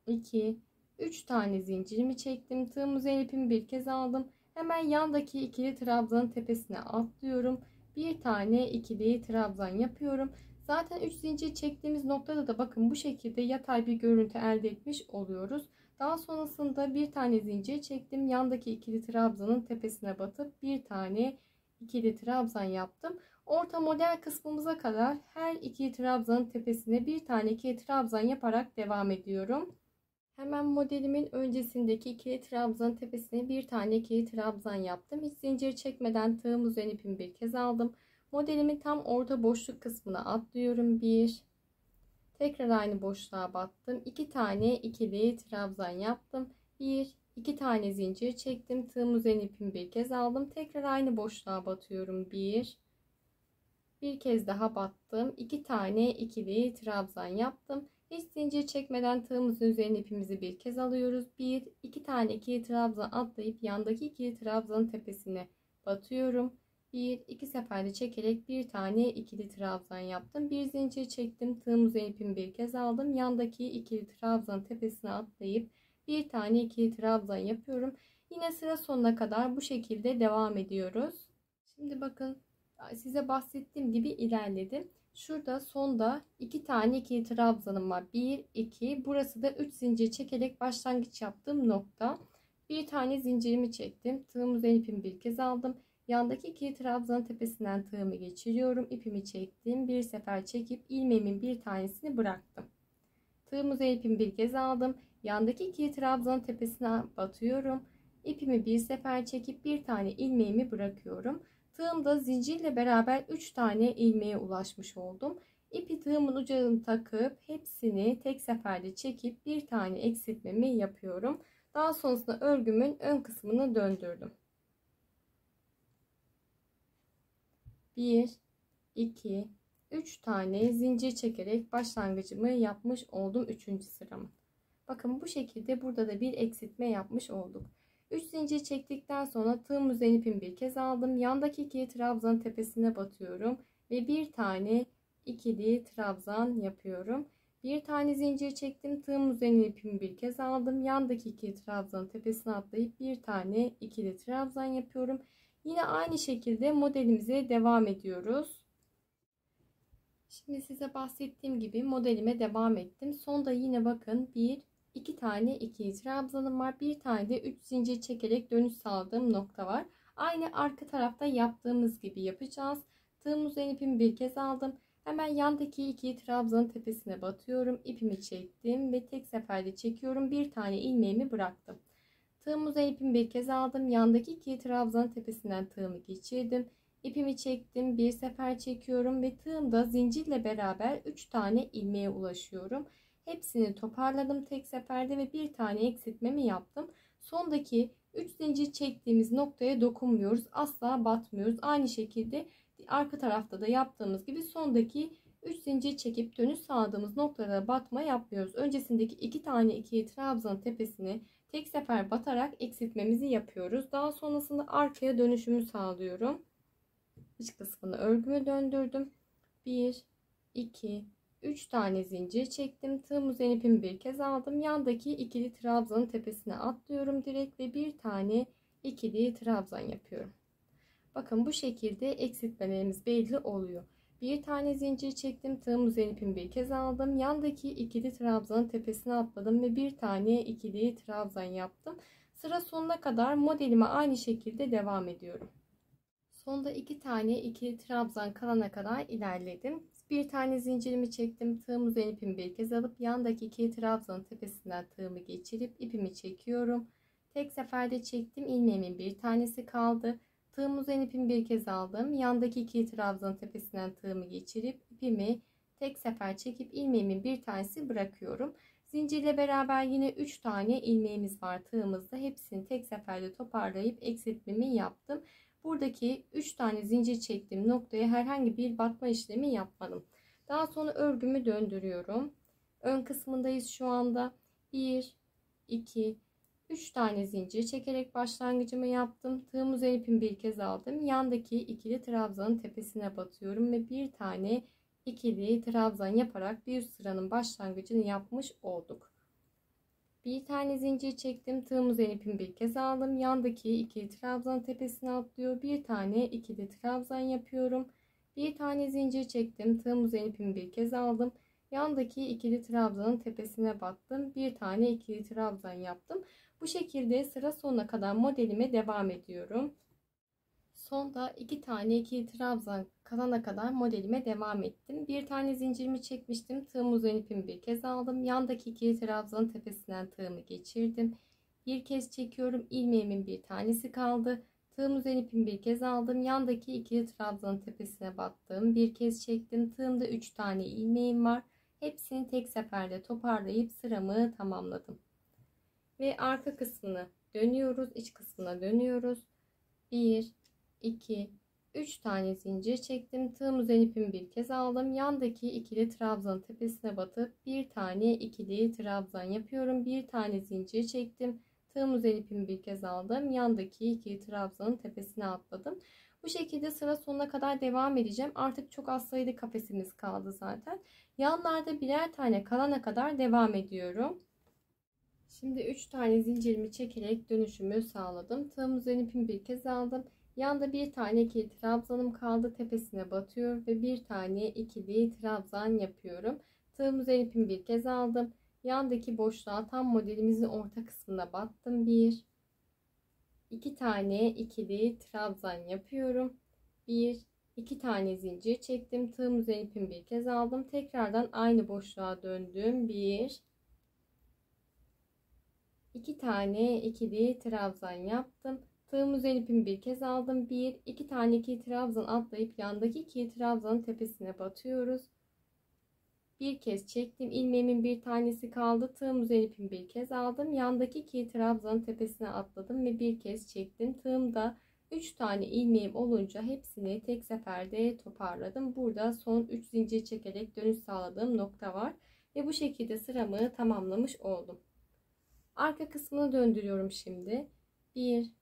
2, 3 tane zincirimi çektim. Tığım üzerine ipimi bir kez aldım. Hemen yandaki ikili trabzanın tepesine atlıyorum. Bir tane ikili trabzan yapıyorum. Zaten 3 zincir çektiğimiz noktada da bakın bu şekilde yatay bir görüntü elde etmiş oluyoruz. Daha sonrasında bir tane zincir çektim. Yandaki ikili trabzanın tepesine batıp bir tane ikili trabzan yaptım. Orta model kısmımıza kadar her iki trabzanın tepesine bir tane ikili trabzan yaparak devam ediyorum. Hemen modelimin öncesindeki ikili trabzanın tepesine bir tane ikili trabzan yaptım. Hiç zincir çekmeden tığım üzerine ipimi bir kez aldım. Modelimin tam orta boşluk kısmına atlıyorum. Tekrar aynı boşluğa battım. 2 tane ikili trabzan yaptım. 2 tane zincir çektim. Tığım üzerine ipimi bir kez aldım. Tekrar aynı boşluğa batıyorum. Bir kez daha battım. 2 tane ikili trabzan yaptım. Hiç zincir çekmeden tığımızın üzerine ipimizi bir kez alıyoruz. 2 tane ikili trabzan atlayıp yandaki ikili trabzanın tepesine batıyorum. 2 seferde çekerek bir tane ikili trabzan yaptım. Bir zincir çektim. Tığım üzerine ipimi bir kez aldım. Yandaki ikili trabzanın tepesine atlayıp bir tane ikili trabzan yapıyorum. Yine sıra sonuna kadar bu şekilde devam ediyoruz. Şimdi bakın size bahsettiğim gibi ilerledim. Şurada sonda 2 tane ikili trabzanım var. 1, 2. Burası da 3 zincir çekerek başlangıç yaptığım nokta. Bir tane zincirimi çektim. Tığım üzerine ipimi bir kez aldım. Yandaki ikili trabzanın tepesinden tığımı geçiriyorum. İpimi çektim. Bir sefer çekip ilmeğimin bir tanesini bıraktım. Tığım üzerine ipimi bir kez aldım. Yandaki ikili trabzanın tepesine batıyorum. İpimi bir sefer çekip bir tane ilmeğimi bırakıyorum. Tığımda zincirle beraber 3 tane ilmeğe ulaşmış oldum. İpi tığımın ucunu takıp hepsini tek seferde çekip bir tane eksiltmemi yapıyorum. Daha sonrasında örgümün ön kısmını döndürdüm. 1, 2, 3 tane zincir çekerek başlangıcımı yapmış oldum 3. sıramın. Bakın bu şekilde burada da bir eksiltme yapmış olduk. 3 zincir çektikten sonra tığım üzerine ipimi bir kez aldım. Yandaki ikili trabzanın tepesine batıyorum ve bir tane ikili trabzan yapıyorum. Bir tane zincir çektim. Tığım üzerine ipimi bir kez aldım. Yandaki ikili trabzanın tepesine atlayıp bir tane ikili trabzan yapıyorum. Yine aynı şekilde modelimize devam ediyoruz. Şimdi size bahsettiğim gibi modelime devam ettim. Sonda yine bakın 2 tane ikili trabzanım var. Bir tane de 3 zincir çekerek dönüş sağladığım nokta var. Aynı arka tarafta yaptığımız gibi yapacağız. Tığım üzerine ipimi bir kez aldım. Hemen yandaki ikili trabzanın tepesine batıyorum. İpimi çektim ve tek seferde çekiyorum. Bir tane ilmeğimi bıraktım. Tığım üzerine ipimi bir kez aldım. Yandaki ikili trabzanın tepesinden tığımı geçirdim. İpimi çektim, bir sefer çekiyorum ve tığımda zincirle beraber 3 tane ilmeğe ulaşıyorum. Hepsini toparladım tek seferde ve bir tane eksiltmemi yaptım. Sondaki 3 zincir çektiğimiz noktaya dokunmuyoruz. Asla batmıyoruz. Aynı şekilde arka tarafta da yaptığımız gibi sondaki 3 zincir çekip dönüş sağladığımız noktalara batma yapmıyoruz. Öncesindeki 2 tane ikili trabzanın tepesine tek sefer batarak eksiltmemizi yapıyoruz. Daha sonrasında arkaya dönüşümü sağlıyorum. İç kısmını örgümü döndürdüm. 1, 2, 3 tane zincir çektim. Tığım üzerine ipimi bir kez aldım. Yandaki ikili trabzanın tepesine atlıyorum direkt ve bir tane ikili trabzan yapıyorum. Bakın bu şekilde eksiltmelerimiz belli oluyor. Bir tane zincir çektim. Tığım üzerine ipimi bir kez aldım. Yandaki ikili trabzanın tepesine atladım ve bir tane ikili trabzan yaptım. Sıra sonuna kadar modelime aynı şekilde devam ediyorum. Sonda 2 tane ikili trabzan kalana kadar ilerledim. Bir tane zincirimi çektim. Tığım üzerine ipimi bir kez alıp yandaki ikili trabzanın tepesinden tığımı geçirip ipimi çekiyorum. Tek seferde çektim. İlmeğimin bir tanesi kaldı. Tığım üzerine ipimi bir kez aldım. Yandaki ikili trabzanın tepesinden tığımı geçirip ipimi tek sefer çekip ilmeğimin bir tanesi bırakıyorum. Zincirle beraber yine 3 tane ilmeğimiz var tığımızda. Hepsini tek seferde toparlayıp eksiltmemi yaptım. Buradaki 3 tane zincir çektiğim noktaya herhangi bir batma işlemi yapmadım. Daha sonra örgümü döndürüyorum. Ön kısmındayız şu anda. 1, 2, 3 tane zincir çekerek başlangıcımı yaptım. Tığım üzerine ipimi bir kez aldım. Yandaki ikili trabzanın tepesine batıyorum ve bir tane ikili trabzan yaparak bir sıranın başlangıcını yapmış olduk. Bir tane zincir çektim. Tığım üzerine ipimi bir kez aldım. Yandaki ikili trabzan tepesine atlıyor. Bir tane ikili trabzan yapıyorum. Bir tane zincir çektim. Tığım üzerine ipimi bir kez aldım. Yandaki ikili trabzanın tepesine battım. Bir tane ikili trabzan yaptım. Bu şekilde sıra sonuna kadar modelime devam ediyorum. Sonda 2 tane ikili trabzan kalana kadar modelime devam ettim. Bir tane zincirimi çekmiştim. Tığım üzerine ipimi bir kez aldım. Yandaki ikili trabzanın tepesinden tığımı geçirdim. Bir kez çekiyorum. İlmeğimin bir tanesi kaldı. Tığım üzerine ipimi bir kez aldım. Yandaki ikili trabzanın tepesine battım. Bir kez çektim. Tığımda 3 tane ilmeğim var. Hepsini tek seferde toparlayıp sıramı tamamladım. Ve arka kısmını dönüyoruz. İç kısmına dönüyoruz. 1, 2, 3 tane zincir çektim. Tığım üzerine ipimi bir kez aldım. Yandaki ikili trabzanın tepesine batıp bir tane ikili trabzan yapıyorum. Bir tane zincir çektim. Tığım üzerine ipimi bir kez aldım. Yandaki ikili trabzanın tepesine atladım. Bu şekilde sıra sonuna kadar devam edeceğim. Artık çok az sayıda kafesimiz kaldı zaten. Yanlarda birer tane kalana kadar devam ediyorum. Şimdi 3 tane zincirimi çekerek dönüşümü sağladım. Tığım üzerine ipimi bir kez aldım. Yanda bir tane ikili trabzanım kaldı. Tepesine batıyor ve bir tane ikili trabzan yapıyorum. Tığım üzerine ipimi bir kez aldım. Yandaki boşluğa tam modelimizin orta kısmına battım. 1, 2 tane ikili trabzan yapıyorum. 1, 2 tane zincir çektim. Tığım üzerine ipimi bir kez aldım. Tekrardan aynı boşluğa döndüm. 1, 2 tane ikili trabzan yaptım. Tığım üzerine ipimi bir kez aldım. 1, 2 tane ikili trabzan atlayıp yandaki ikili trabzanın tepesine batıyoruz. Bir kez çektim. İlmeğimin bir tanesi kaldı. Tığım üzerine ipimi bir kez aldım. Yandaki ikili trabzanın tepesine atladım ve bir kez çektim. Tığımda 3 tane ilmeğim olunca hepsini tek seferde toparladım. Burada son 3 zincir çekerek dönüş sağladığım nokta var. Ve bu şekilde sıramı tamamlamış oldum. Arka kısmını döndürüyorum şimdi. 1,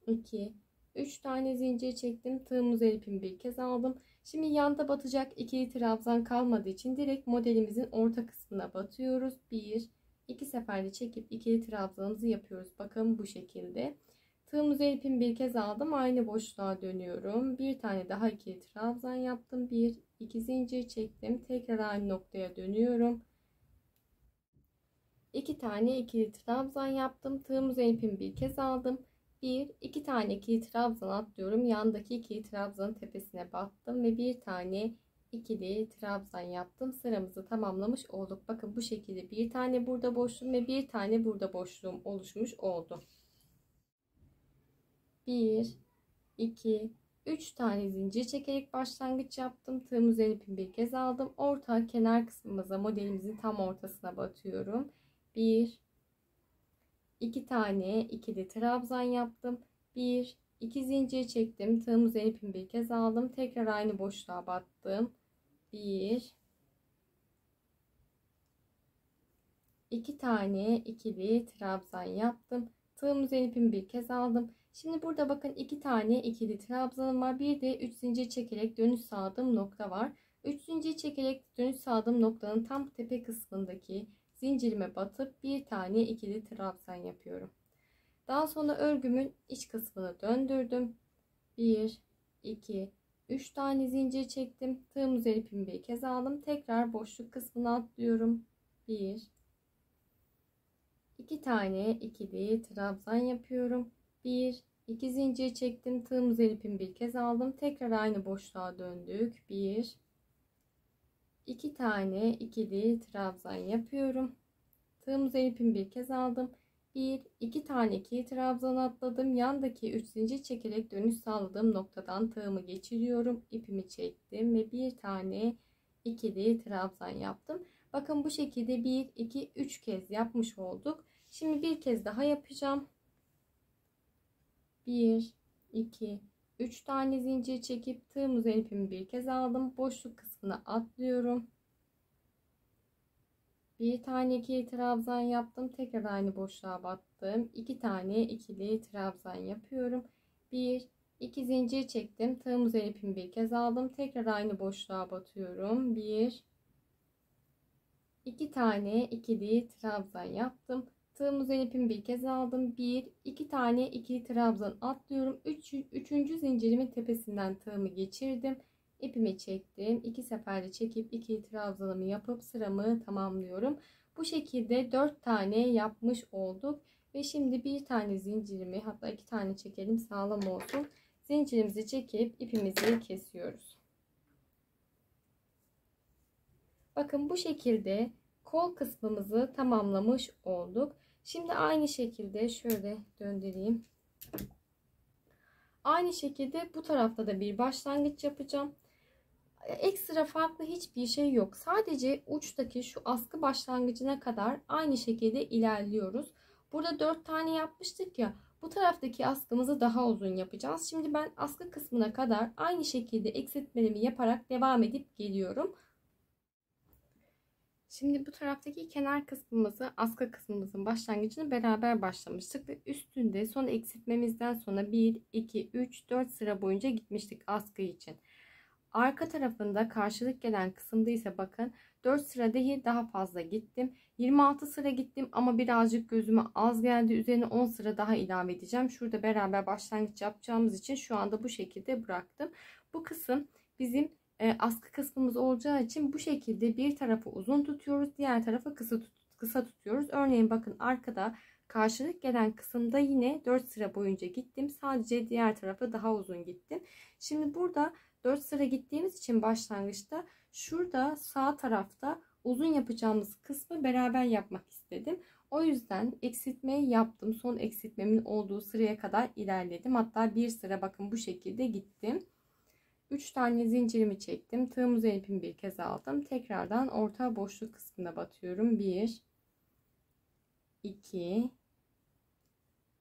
2, 3 tane zincir çektim. Tığım üzerine ipimi bir kez aldım. Şimdi yanda batacak ikili trabzan kalmadığı için direkt modelimizin orta kısmına batıyoruz. 1, 2 seferde çekip ikili trabzanımızı yapıyoruz. Bakın bu şekilde. Tığım üzerine ipimi bir kez aldım. Aynı boşluğa dönüyorum. Bir tane daha ikili trabzan yaptım. 1, 2 zincir çektim. Tekrar aynı noktaya dönüyorum. 2 tane ikili trabzan yaptım. Tığım üzerine ipimi bir kez aldım. 1, 2 tane ikili trabzan atlıyorum. Yandaki ikili trabzanın tepesine battım ve bir tane ikili trabzan yaptım. Sıramızı tamamlamış olduk. Bakın bu şekilde bir tane burada boşluğum ve bir tane burada boşluğum oluşmuş oldu. 1, 2, 3 tane zincir çekerek başlangıç yaptım. Tığım üzerine ipimi bir kez aldım. Orta kenar kısmımıza, modelimizin tam ortasına batıyorum. 1 2 tane ikili trabzan yaptım. 1 2 zincir çektim. Tığım üzerine ipimi bir kez aldım. Tekrar aynı boşluğa battım. 1 2 tane ikili trabzan yaptım. Tığım üzerine ipimi bir kez aldım. Şimdi burada bakın 2 tane ikili trabzanım var. Bir de 3 zincir çekerek dönüş sağladığım nokta var. 3 zincir çekerek dönüş sağladığım noktanın tam tepe kısmındaki zincirime batıp bir tane ikili trabzan yapıyorum. Daha sonra örgümün iç kısmını döndürdüm. 1 2 3 tane zincir çektim. Tığım üzerine ipimi bir kez aldım. Tekrar boşluk kısmına atlıyorum. 1 2 tane ikili trabzan yapıyorum. 1 2 zincir çektim. Tığım üzerine ipimi bir kez aldım. Tekrar aynı boşluğa döndük. 1 2 tane ikili trabzan yapıyorum. Tığım üzerine ipimi bir kez aldım. 1 2 tane ikili trabzan atladım. Yandaki 3 zincir çekerek dönüş sağladığım noktadan tığımı geçiriyorum. İpimi çektim ve bir tane ikili trabzan yaptım. Bakın bu şekilde 1 2 3 kez yapmış olduk. Şimdi bir kez daha yapacağım. 1 2 3 tane zincir çekip tığım üzerine ipimi bir kez aldım. Boşluk kısmına atlıyorum. Bir tane ikili trabzan yaptım. Tekrar aynı boşluğa battım. 2 tane ikili trabzan yapıyorum. 1 2 zincir çektim. Tığım üzerine ipimi bir kez aldım. Tekrar aynı boşluğa batıyorum. 1 2 tane ikili trabzan yaptım. Tığım üzerine ipimi bir kez aldım. 1 2 tane ikili trabzan atlıyorum. 3. zincirimin tepesinden tığımı geçirdim. İpimi çektim. 2 seferde çekip ikili trabzanımı yapıp sıramı tamamlıyorum. Bu şekilde 4 tane yapmış olduk. Ve şimdi bir tane zincirimi, hatta 2 tane çekelim sağlam olsun. Zincirimizi çekip ipimizi kesiyoruz. Bakın bu şekilde kol kısmımızı tamamlamış olduk. Şimdi aynı şekilde şöyle döndüreyim. Aynı şekilde bu tarafta da bir başlangıç yapacağım. Ekstra farklı hiçbir şey yok. Sadece uçtaki şu askı başlangıcına kadar aynı şekilde ilerliyoruz. Burada 4 tane yapmıştık ya. Bu taraftaki askımızı daha uzun yapacağız. Şimdi ben askı kısmına kadar aynı şekilde eksiltmelerimi yaparak devam edip geliyorum. Şimdi bu taraftaki kenar kısmımızı, askı kısmımızın başlangıcını beraber başlamıştık ve üstünde son eksiltmemizden sonra 1 2 3 4 sıra boyunca gitmiştik askı için. Arka tarafında karşılık gelen kısımda ise bakın 4 sıra değil daha fazla gittim. 26 sıra gittim ama birazcık gözüme az geldi. Üzerine 10 sıra daha ilave edeceğim. Şurada beraber başlangıç yapacağımız için şu anda bu şekilde bıraktım. Bu kısım bizim askı kısmımız olacağı için bu şekilde bir tarafı uzun tutuyoruz. Diğer tarafı kısa tutuyoruz. Örneğin bakın arkada karşılık gelen kısımda yine 4 sıra boyunca gittim. Sadece diğer tarafı daha uzun gittim. Şimdi burada 4 sıra gittiğimiz için başlangıçta şurada sağ tarafta uzun yapacağımız kısmı beraber yapmak istedim. O yüzden eksiltmeyi yaptım. Son eksiltmemin olduğu sıraya kadar ilerledim. Hatta bir sıra bakın bu şekilde gittim. 3 tane zincirimi çektim. Tığım üzerine ipimi bir kez aldım. Tekrardan orta boşluk kısmına batıyorum. 1 2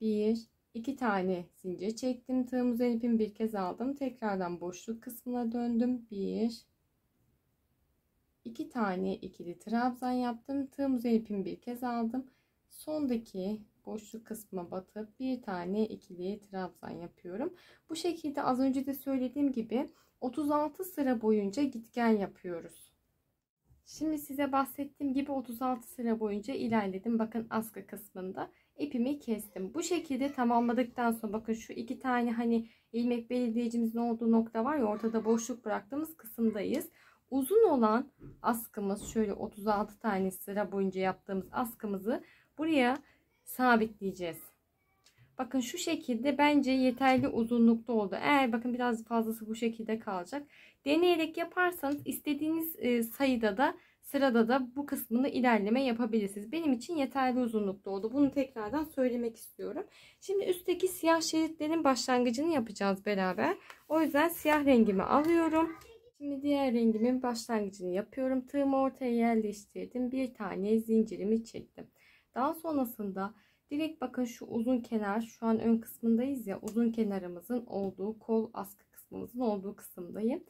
1 2 tane zincir çektim. Tığım üzerine ipimi bir kez aldım. Tekrardan boşluk kısmına döndüm. 1 2 tane ikili trabzan yaptım. Tığım üzerine ipimi bir kez aldım. Sondaki boşluk kısmına batıp bir tane ikili trabzan yapıyorum. Bu şekilde az önce de söylediğim gibi 36 sıra boyunca gitgel yapıyoruz. Şimdi size bahsettiğim gibi 36 sıra boyunca ilerledim. Bakın askı kısmında ipimi kestim. Bu şekilde tamamladıktan sonra bakın şu iki tane hani ilmek belirleyicimizin olduğu nokta var ya, ortada boşluk bıraktığımız kısımdayız. Uzun olan askımız, şöyle 36 tane sıra boyunca yaptığımız askımızı buraya sabitleyeceğiz. Bakın şu şekilde bence yeterli uzunlukta oldu. Eğer bakın biraz fazlası bu şekilde kalacak. Deneyerek yaparsanız istediğiniz sayıda da sırada da bu kısmında ilerleme yapabilirsiniz. Benim için yeterli uzunlukta oldu. Bunu tekrardan söylemek istiyorum. Şimdi üstteki siyah şeritlerin başlangıcını yapacağız beraber. O yüzden siyah rengimi alıyorum. Şimdi diğer rengimin başlangıcını yapıyorum. Tığımı ortaya yerleştirdim. Bir tane zincirimi çektim. Daha sonrasında direkt bakın şu uzun kenar, şu an ön kısmındayız ya, uzun kenarımızın olduğu, kol askı kısmımızın olduğu kısımdayım.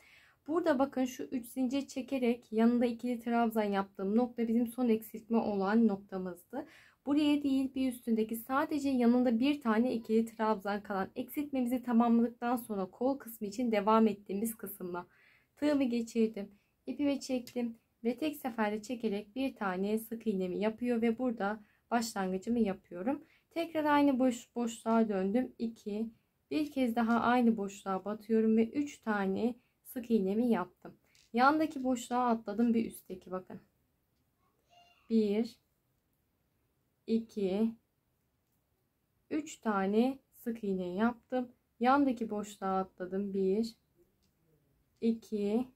Burada bakın şu 3 zincir çekerek yanında ikili trabzan yaptığım nokta bizim son eksiltme olan noktamızdı. Buraya değil, bir üstündeki sadece yanında bir tane ikili trabzan kalan eksiltmemizi tamamladıktan sonra kol kısmı için devam ettiğimiz kısımla tığımı geçirdim, ipimi çektim ve tek seferde çekerek bir tane sık iğnemi yapıyor ve burada başlangıcımı yapıyorum. Tekrar aynı boşluğa döndüm. 2, bir kez daha aynı boşluğa batıyorum ve 3 tane sık iğnemi yaptım. Yandaki boşluğa atladım, bir üstteki bakın. 1, 2, 3 tane sık iğne yaptım. Yandaki boşluğa atladım. 1, 2,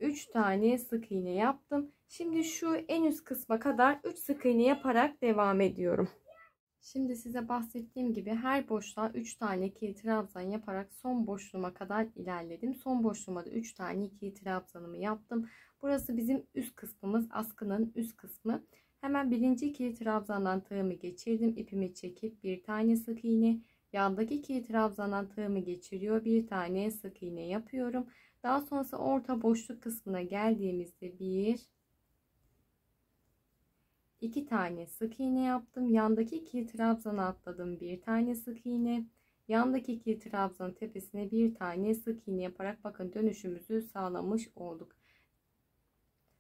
3 tane sık iğne yaptım. Şimdi şu en üst kısma kadar 3 sık iğne yaparak devam ediyorum. Şimdi size bahsettiğim gibi her boşluğa 3 tane ikili trabzan yaparak son boşluğuma kadar ilerledim. Son boşluğuma da 3 tane ikili trabzanımı yaptım. Burası bizim üst kısmımız, askının üst kısmı. Hemen birinci ikili trabzandan tığımı geçirdim. İpimi çekip bir tane sık iğne, yandaki ikili trabzandan tığımı geçiriyor, bir tane sık iğne yapıyorum. Daha sonrası orta boşluk kısmına geldiğimizde 1, 2 tane sık iğne yaptım. Yandaki ikili trabzana atladım, bir tane sık iğne. Yandaki ikili trabzanın tepesine bir tane sık iğne yaparak bakın dönüşümüzü sağlamış olduk.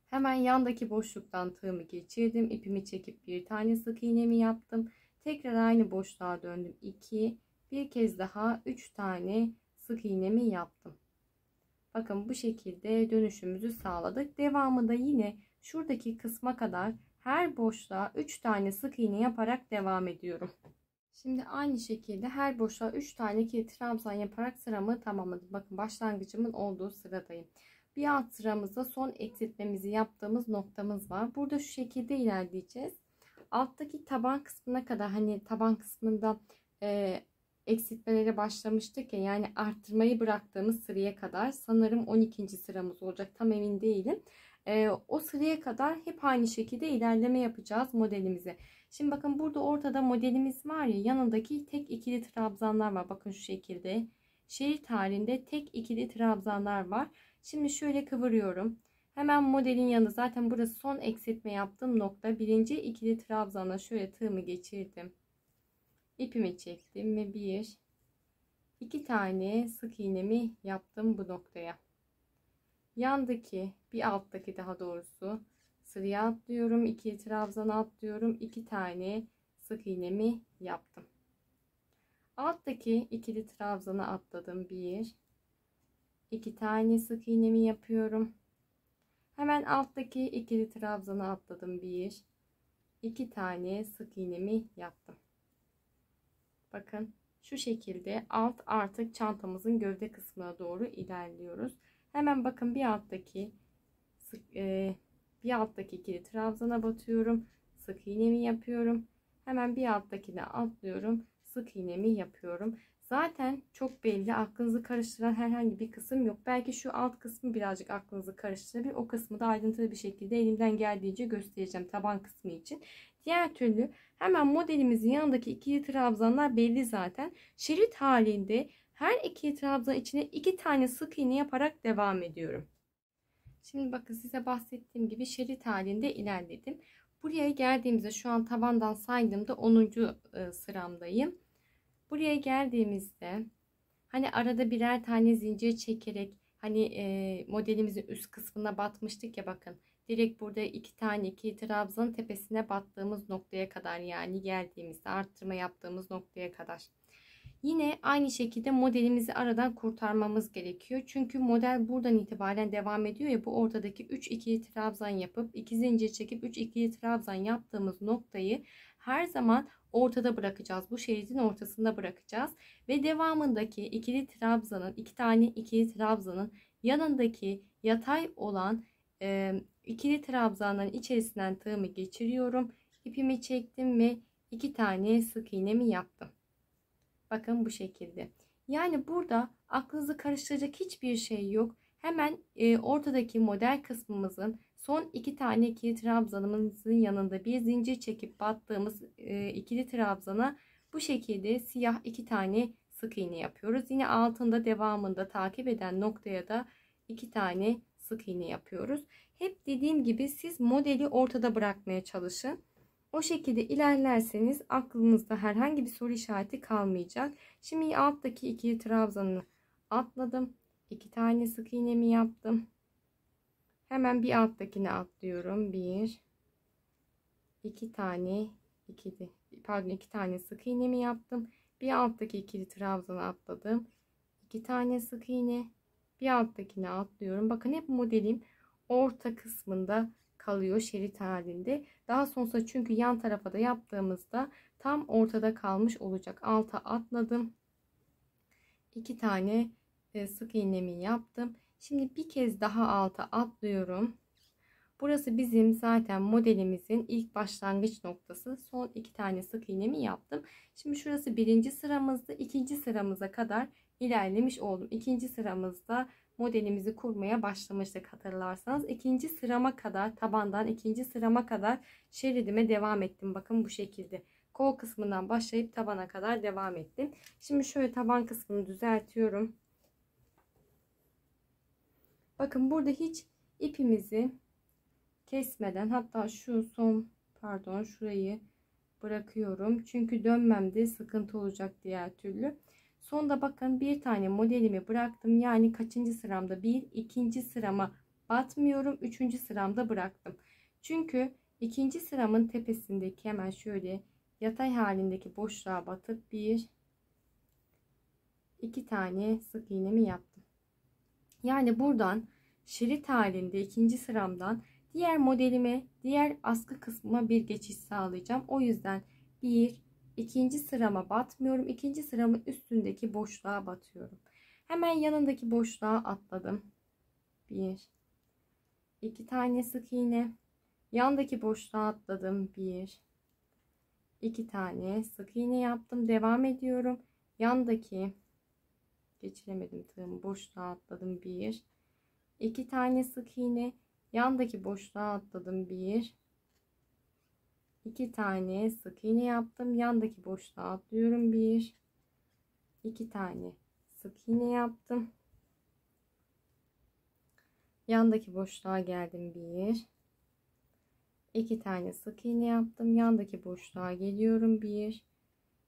Hemen yandaki boşluktan tığımı geçirdim. İpimi çekip bir tane sık iğnemi yaptım. Tekrar aynı boşluğa döndüm. 2, bir kez daha 3 tane sık iğnemi yaptım. Bakın bu şekilde dönüşümüzü sağladık. Devamında yine şuradaki kısma kadar her boşluğa 3 tane sık iğne yaparak devam ediyorum. Şimdi aynı şekilde her boşluğa 3 tane ikili trabzan yaparak sıramı tamamladım. Bakın başlangıcımın olduğu sıradayım. Bir alt sıramızda son eksiltmemizi yaptığımız noktamız var. Burada şu şekilde ilerleyeceğiz. Alttaki taban kısmına kadar, hani taban kısmında eksiltmelere başlamıştık ya, yani arttırmayı bıraktığımız sıraya kadar, sanırım 12. sıramız olacak, tam emin değilim. O sıraya kadar hep aynı şekilde ilerleme yapacağız modelimize. Şimdi bakın burada ortada modelimiz var ya, yanındaki tek ikili trabzanlar var. Bakın şu şekilde şerit halinde tek ikili trabzanlar var. Şimdi şöyle kıvırıyorum. Hemen modelin yanı, zaten burası son eksiltme yaptığım nokta. Birinci ikili trabzana şöyle tığımı geçirdim. İpimi çektim ve 1, 2 tane sık iğnemi yaptım bu noktaya. Yandaki, bir alttaki daha doğrusu sıraya atlıyorum. 2 trabzan atlıyorum. 2 tane sık iğnemi yaptım. Alttaki ikili trabzanı atladım. 1, 2 tane sık iğnemi yapıyorum. Hemen alttaki ikili trabzanı atladım. 1, 2 tane sık iğnemi yaptım. Bakın şu şekilde artık çantamızın gövde kısmına doğru ilerliyoruz. Hemen bakın bir alttaki ikili trabzana batıyorum. Sık iğnemi yapıyorum. Hemen bir alttakine atlıyorum. Sık iğnemi yapıyorum. Zaten çok belli, aklınızı karıştıran herhangi bir kısım yok. Belki şu alt kısmı birazcık aklınızı karıştırabilir. O kısmı da ayrıntılı bir şekilde elimden geldiğince göstereceğim taban kısmı için. Diğer türlü hemen modelimizin yanındaki ikili trabzanlar belli zaten. Şerit halinde her ikili trabzan içine 2 tane sık iğne yaparak devam ediyorum. Şimdi bakın size bahsettiğim gibi şerit halinde ilerledim. Buraya geldiğimizde şu an tabandan saydığımda 10. sıramdayım. Buraya geldiğimizde hani arada birer tane zincir çekerek, hani modelimizin üst kısmına batmıştık ya, bakın. Direkt burada 2 tane ikili trabzanın tepesine battığımız noktaya kadar, yani geldiğimizde arttırma yaptığımız noktaya kadar. Yine aynı şekilde modelimizi aradan kurtarmamız gerekiyor. Çünkü model buradan itibaren devam ediyor ya, bu ortadaki 3 ikili trabzan yapıp 2 zincir çekip 3 ikili trabzan yaptığımız noktayı her zaman ortada bırakacağız. Bu şeridin ortasında bırakacağız. Ve devamındaki ikili trabzanın, 2 tane ikili trabzanın yanındaki yatay olan ikili trabzanların içerisinden tığımı geçiriyorum. İpimi çektim ve 2 tane sık iğnemi yaptım. Bakın bu şekilde. Yani burada aklınızı karıştıracak hiçbir şey yok. Hemen ortadaki model kısmımızın son 2 tane ikili trabzanımızın yanında bir zincir çekip battığımız ikili trabzana bu şekilde siyah 2 tane sık iğne yapıyoruz. Yine altında devamında takip eden noktaya da 2 tane sık iğne yapıyoruz. Hep dediğim gibi siz modeli ortada bırakmaya çalışın. O şekilde ilerlerseniz aklınızda herhangi bir soru işareti kalmayacak. Şimdi alttaki ikili trabzanı atladım. 2 tane sık iğnemi yaptım. Hemen bir alttakini atlıyorum. 1 2 tane 2 tane sık iğnemi yaptım. Bir alttaki ikili trabzanı atladım. 2 tane sık iğne. Bir alttakini atlıyorum. Bakın hep modelim orta kısmında kalıyor şerit halinde. Daha sonra çünkü yan tarafa da yaptığımızda tam ortada kalmış olacak. Alta atladım. 2 tane sık iğnemi yaptım. Şimdi bir kez daha alta atlıyorum. Burası bizim zaten modelimizin ilk başlangıç noktası. Son 2 tane sık iğnemi yaptım. Şimdi şurası birinci sıramızda, ikinci sıramıza kadar ilerlemiş oldum. İkinci sıramızda modelimizi kurmaya başlamıştık hatırlarsanız. İkinci sırama kadar, tabandan ikinci sırama kadar şeridime devam ettim. Bakın bu şekilde. Kol kısmından başlayıp tabana kadar devam ettim. Şimdi şöyle taban kısmını düzeltiyorum. Bakın burada hiç ipimizi kesmeden, hatta şu son şurayı bırakıyorum. Çünkü dönmemde sıkıntı olacak diğer türlü. Sonda bakın bir tane modelimi bıraktım. Yani kaçıncı sıramda? İkinci sırama batmıyorum. Üçüncü sıramda bıraktım. Çünkü ikinci sıramın tepesindeki hemen şöyle yatay halindeki boşluğa batıp 2 tane sık iğnemi yaptım. Yani buradan şerit halinde ikinci sıramdan diğer modelime, diğer askı kısmıma bir geçiş sağlayacağım. O yüzden ikinci sırama batmıyorum. İkinci sıramın üstündeki boşluğa batıyorum. Hemen yanındaki boşluğa atladım. 2 tane sık iğne. Yandaki boşluğa atladım. 2 tane sık iğne yaptım. Devam ediyorum. Yandaki geçiremedim tığımı, boşluğa atladım. 2 tane sık iğne. Yandaki boşluğa atladım. 2 tane sık iğne yaptım. Yandaki boşluğa atlıyorum. 2 tane sık iğne yaptım. Yandaki boşluğa geldim. 2 tane sık iğne yaptım. Yandaki boşluğa geliyorum.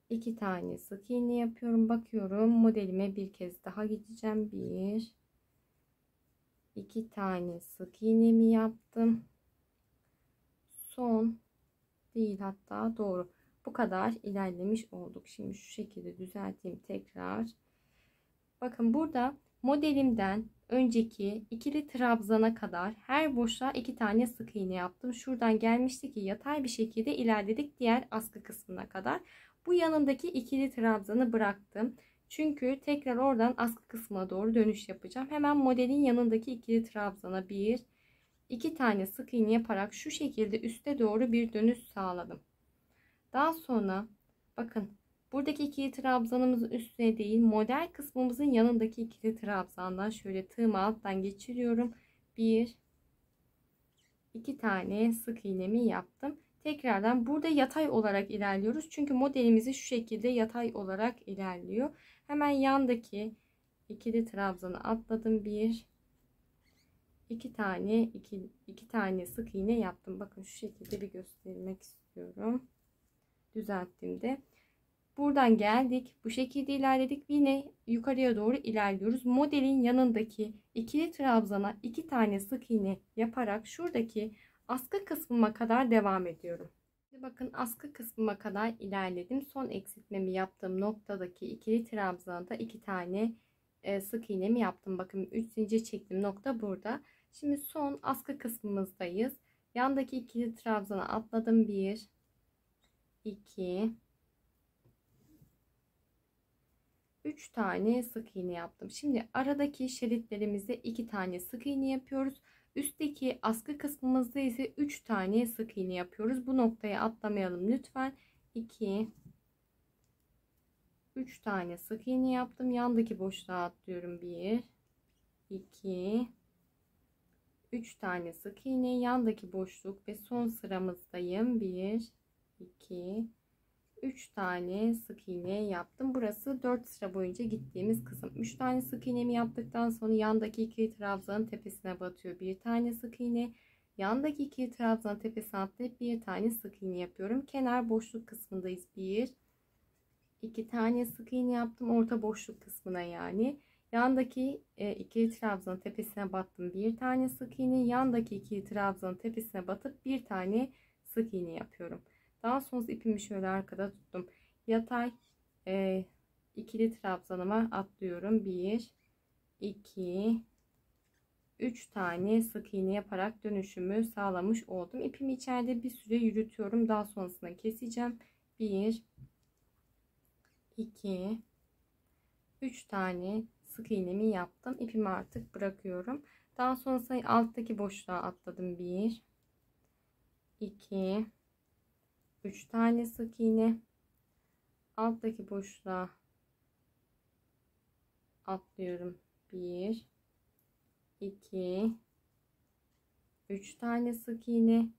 2 tane sık iğne yapıyorum. Bakıyorum modelime bir kez daha gideceğim. 2 tane sık iğnemi yaptım. Son değil, hatta doğru. Bu kadar ilerlemiş olduk. Şimdi şu şekilde düzelteyim tekrar. Bakın burada modelimden önceki ikili trabzana kadar her boşluğa 2 tane sık iğne yaptım. Şuradan gelmişti ki yatay bir şekilde ilerledik diğer askı kısmına kadar. Bu yanındaki ikili trabzanı bıraktım. Çünkü tekrar oradan askı kısmına doğru dönüş yapacağım. Hemen modelin yanındaki ikili trabzana 2 tane sık iğne yaparak şu şekilde üste doğru bir dönüş sağladım. Daha sonra bakın buradaki ikili trabzanımızın üstüne değil, model kısmımızın yanındaki ikili trabzandan şöyle tığımı alttan geçiriyorum. 2 tane sık iğnemi yaptım. Tekrardan burada yatay olarak ilerliyoruz. Çünkü modelimizi şu şekilde yatay olarak ilerliyor. Hemen yandaki ikili trabzanı atladım. 2 tane sık iğne yaptım. Bakın şu şekilde bir göstermek istiyorum. Düzelttiğimde buradan geldik, bu şekilde ilerledik, yine yukarıya doğru ilerliyoruz. Modelin yanındaki ikili trabzana 2 tane sık iğne yaparak şuradaki askı kısmıma kadar devam ediyorum. Şimdi bakın askı kısmıma kadar ilerledim. Son eksiltmemi yaptığım noktadaki ikili trabzana da 2 tane sık iğnemi yaptım. Bakın 3 zincir çektim, nokta burada. Şimdi son askı kısmımızdayız. Yandaki ikili trabzana atladım. 2 3 tane sık iğne yaptım. Şimdi aradaki şeritlerimize 2 tane sık iğne yapıyoruz. Üstteki askı kısmımızda ise 3 tane sık iğne yapıyoruz. Bu noktaya atlamayalım lütfen. 2 3 tane sık iğne yaptım. Yandaki boşluğa atlıyorum. 1 2 3 tane sık iğne, yandaki boşluk ve son sıramızdayım. 1 2 3 tane sık iğne yaptım. Burası 4 sıra boyunca gittiğimiz kısım. 3 tane sık iğnemi yaptıktan sonra yandaki ikili trabzanın tepesine batıyor. Bir tane sık iğne. Yandaki ikili trabzanın tepesine atlayıp bir tane sık iğne yapıyorum. Kenar boşluk kısmındayız. 1 2 tane sık iğne yaptım. Orta boşluk kısmına yani. Yandaki ikili trabzanın tepesine battım. Bir tane sık iğne. Yandaki ikili trabzanın tepesine batıp bir tane sık iğne yapıyorum. Daha sonra ipimi şöyle arkada tuttum. Yatay ikili trabzanıma atlıyorum. 1 2 3 tane sık iğne yaparak dönüşümü sağlamış oldum. İpimi içeride bir süre yürütüyorum. Daha sonrasında keseceğim. 1 2 3 tane sık iğnemi yaptım. İpimi artık bırakıyorum. Daha sonrasında alttaki boşluğa atladım. 1 2 3 tane sık iğne, alttaki boşluğa atlıyorum. 1 2 3 tane sık iğne.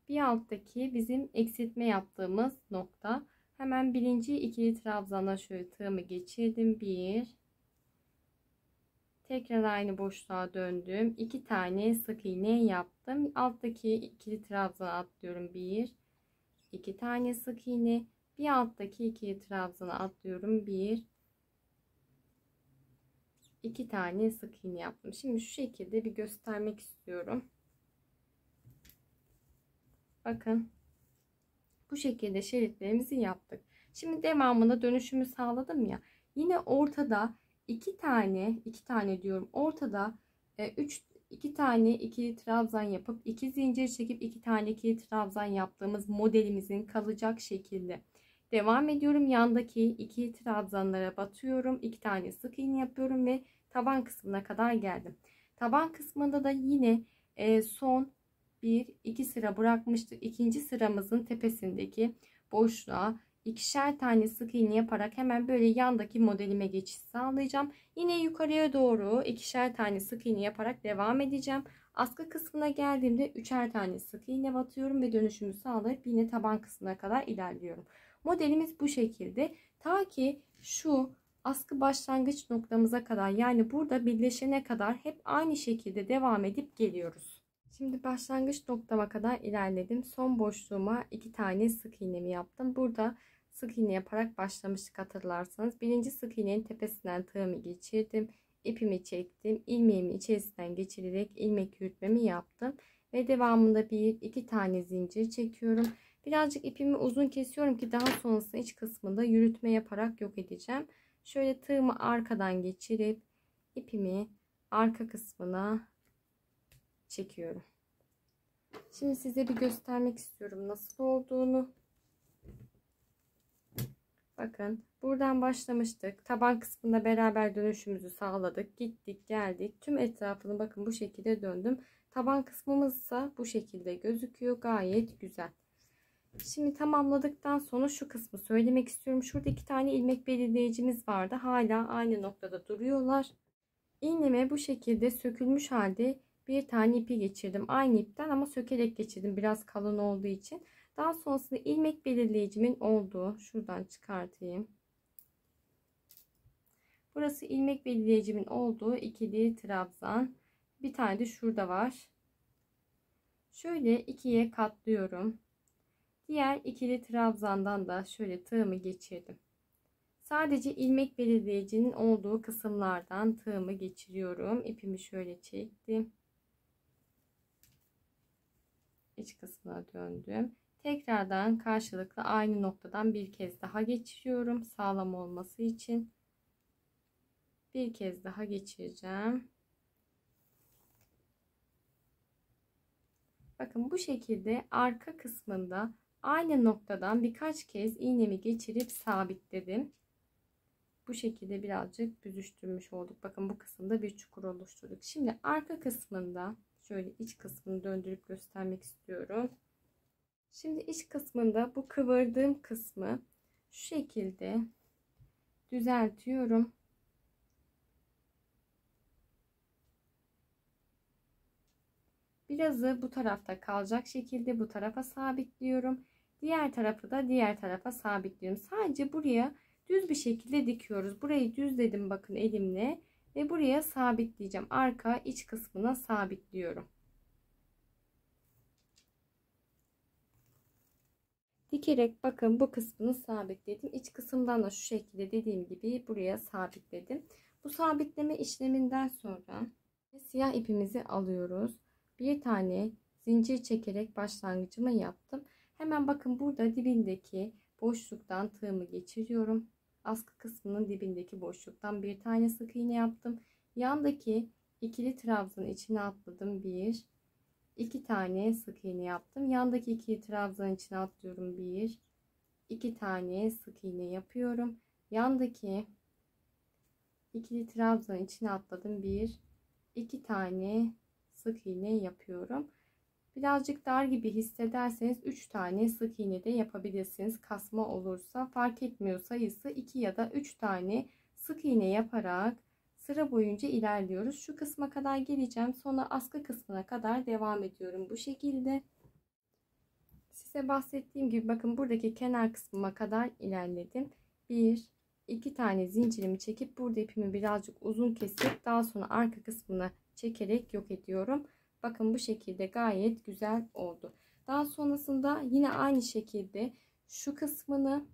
Bir alttaki bizim eksiltme yaptığımız nokta. Hemen birinci ikili trabzana şöyle tığımı geçirdim. 1 tekrar aynı boşluğa döndüm. 2 tane sık iğne yaptım. Alttaki ikili trabzana atlıyorum. 1 2 tane sık iğne. Bir alttaki ikili trabzana atlıyorum. 1 2 tane sık iğne yaptım. Şimdi şu şekilde bir göstermek istiyorum. Bakın. Bu şekilde şeritlerimizi yaptık. Şimdi devamında dönüşümü sağladım ya. Yine ortada iki tane diyorum. Ortada 2 tane ikili trabzan yapıp 2 zincir çekip 2 tane ikili trabzan yaptığımız modelimizin kalacak şekilde devam ediyorum. Yandaki ikili trabzanlara batıyorum. 2 tane sık iğne yapıyorum ve taban kısmına kadar geldim. Taban kısmında da yine son 1-2 sıra bırakmıştık. İkinci sıramızın tepesindeki boşluğa ikişer tane sık iğne yaparak hemen böyle yandaki modelime geçiş sağlayacağım. Yine yukarıya doğru ikişer tane sık iğne yaparak devam edeceğim. Askı kısmına geldiğimde üçer tane sık iğne batıyorum ve dönüşümü sağlayıp yine taban kısmına kadar ilerliyorum. Modelimiz bu şekilde. Ta ki şu askı başlangıç noktamıza kadar, yani burada birleşene kadar hep aynı şekilde devam edip geliyoruz. Şimdi başlangıç noktama kadar ilerledim. Son boşluğuma 2 tane sık iğnemi yaptım. Burada sık iğne yaparak başlamıştık hatırlarsanız. Birinci sık iğnenin tepesinden tığımı geçirdim. İpimi çektim. İlmeğimi içerisinden geçirerek ilmek yürütmemi yaptım. Ve devamında 1-2 tane zincir çekiyorum. Birazcık ipimi uzun kesiyorum ki daha sonrasında iç kısmında yürütme yaparak yok edeceğim. Şöyle tığımı arkadan geçirip ipimi arka kısmına çekiyorum. Şimdi size bir göstermek istiyorum nasıl olduğunu. Bakın buradan başlamıştık. Taban kısmında beraber dönüşümüzü sağladık. Gittik geldik. Tüm etrafını bakın bu şekilde döndüm. Taban kısmımız ise bu şekilde gözüküyor. Gayet güzel. Şimdi tamamladıktan sonra şu kısmı söylemek istiyorum. Şurada 2 tane ilmek belirleyicimiz vardı. Hala aynı noktada duruyorlar. İğneme bu şekilde sökülmüş halde bir tane ipi geçirdim. Aynı ipten ama sökerek geçirdim. Biraz kalın olduğu için. Daha sonrasında ilmek belirleyicimin olduğu, şuradan çıkartayım. Burası ilmek belirleyicimin olduğu ikili trabzan. Bir tane de şurada var. Şöyle ikiye katlıyorum. Diğer ikili trabzandan da şöyle tığımı geçirdim. Sadece ilmek belirleyicinin olduğu kısımlardan tığımı geçiriyorum. İpimi şöyle çektim. İç kısmına döndüm. Tekrardan karşılıklı aynı noktadan bir kez daha geçiriyorum. Sağlam olması için. Bir kez daha geçireceğim. Bakın bu şekilde arka kısmında aynı noktadan birkaç kez iğnemi geçirip sabitledim. Bu şekilde birazcık büzüştürmüş olduk. Bakın bu kısımda bir çukur oluşturduk. Şimdi arka kısmında Şöyle iç kısmını döndürüp göstermek istiyorum. Şimdi iç kısmında bu kıvırdığım kısmı şu şekilde düzeltiyorum. Birazı bu tarafta kalacak şekilde bu tarafa sabitliyorum. Diğer tarafı da diğer tarafa sabitliyorum. Sadece buraya düz bir şekilde dikiyoruz. Burayı düzledim bakın elimle ve buraya sabitleyeceğim. Arka iç kısmına sabitliyorum. Dikerek bakın bu kısmını sabitledim. İç kısımdan da şu şekilde dediğim gibi buraya sabitledim. Bu sabitleme işleminden sonra siyah ipimizi alıyoruz. Bir tane zincir çekerek başlangıcımı yaptım. Hemen bakın burada dibindeki boşluktan tığımı geçiriyorum. Askı kısmının dibindeki boşluktan bir tane sık iğne yaptım. Yandaki ikili trabzanın içine atladım. Bir, iki tane sık iğne yaptım. Yandaki ikili trabzanın içine atlıyorum. Bir, iki tane sık iğne yapıyorum. Yandaki ikili trabzanın içine atladım. Bir, iki tane sık iğne yapıyorum. Birazcık dar gibi hissederseniz 3 tane sık iğne de yapabilirsiniz. Kasma olursa fark etmiyor, sayısı 2 ya da 3 tane sık iğne yaparak sıra boyunca ilerliyoruz. Şu kısma kadar geleceğim. Sonra askı kısmına kadar devam ediyorum bu şekilde. Size bahsettiğim gibi bakın buradaki kenar kısmıma kadar ilerledim. 1 2 tane zincirimi çekip burada ipimi birazcık uzun kesip daha sonra arka kısmına çekerek yok ediyorum. Bakın bu şekilde gayet güzel oldu. Daha sonrasında yine aynı şekilde şu kısmını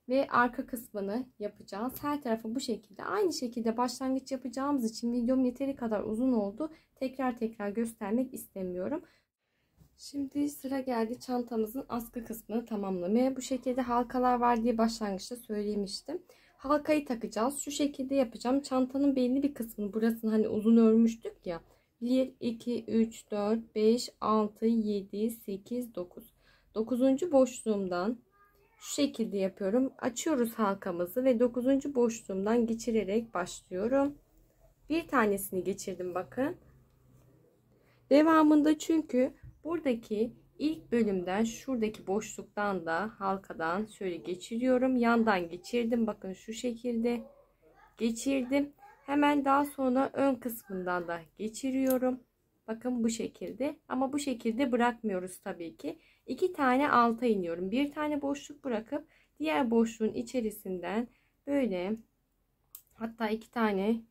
ve arka kısmını yapacağız. Her tarafı bu şekilde aynı şekilde başlangıç yapacağımız için videom yeteri kadar uzun oldu. Tekrar göstermek istemiyorum. Şimdi sıra geldi çantamızın askı kısmını tamamlamaya. Bu şekilde halkalar var diye başlangıçta söylemiştim. Halkayı takacağız. Şu şekilde yapacağım. Çantanın belli bir kısmını, burasını hani uzun örmüştük ya. 1, 2, 3, 4, 5, 6, 7, 8, 9. 9. boşluğumdan şu şekilde yapıyorum. Açıyoruz halkamızı ve 9. boşluğumdan geçirerek başlıyorum. Bir tanesini geçirdim bakın. Devamında çünkü buradaki ilk bölümden şuradaki boşluktan da halkadan şöyle geçiriyorum. Yandan geçirdim. Bakın şu şekilde geçirdim. Hemen daha sonra ön kısmından da geçiriyorum. Bakın bu şekilde. Ama bu şekilde bırakmıyoruz tabii ki. 2 tane alta iniyorum. Bir tane boşluk bırakıp diğer boşluğun içerisinden böyle, hatta 2 tane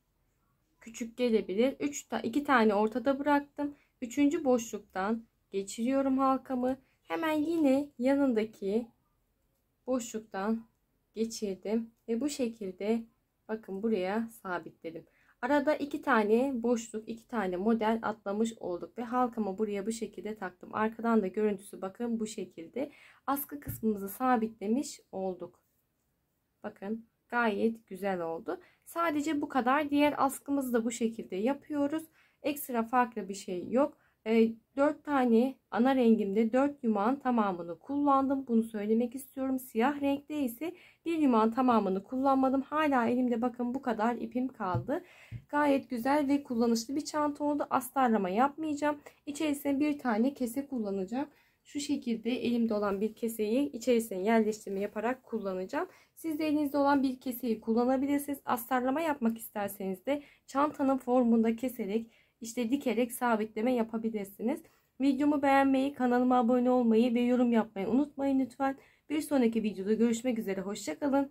küçük gelebilir. 2 tane ortada bıraktım. 3. boşluktan geçiriyorum halkamı. Hemen yine yanındaki boşluktan geçirdim ve bu şekilde bakın buraya sabitledim. Arada 2 tane boşluk, 2 tane model atlamış olduk ve halkamı buraya bu şekilde taktım. Arkadan da görüntüsü bakın bu şekilde. Askı kısmımızı sabitlemiş olduk. Bakın gayet güzel oldu. Sadece bu kadar. Diğer askımızı da bu şekilde yapıyoruz. Ekstra farklı bir şey yok. 4 tane ana rengimde 4 yumağın tamamını kullandım. Bunu söylemek istiyorum. Siyah renkte ise bir yumağın tamamını kullanmadım. Hala elimde bakın bu kadar ipim kaldı. Gayet güzel ve kullanışlı bir çanta oldu. Astarlama yapmayacağım. İçerisine bir tane kese kullanacağım. Şu şekilde elimde olan bir keseyi içerisine yerleştirme yaparak kullanacağım. Siz de elinizde olan bir keseyi kullanabilirsiniz. Astarlama yapmak isterseniz de çantanın formunda keserek, İşte dikerek sabitleme yapabilirsiniz. Videomu beğenmeyi, kanalıma abone olmayı ve yorum yapmayı unutmayın lütfen. Bir sonraki videoda görüşmek üzere. Hoşça kalın.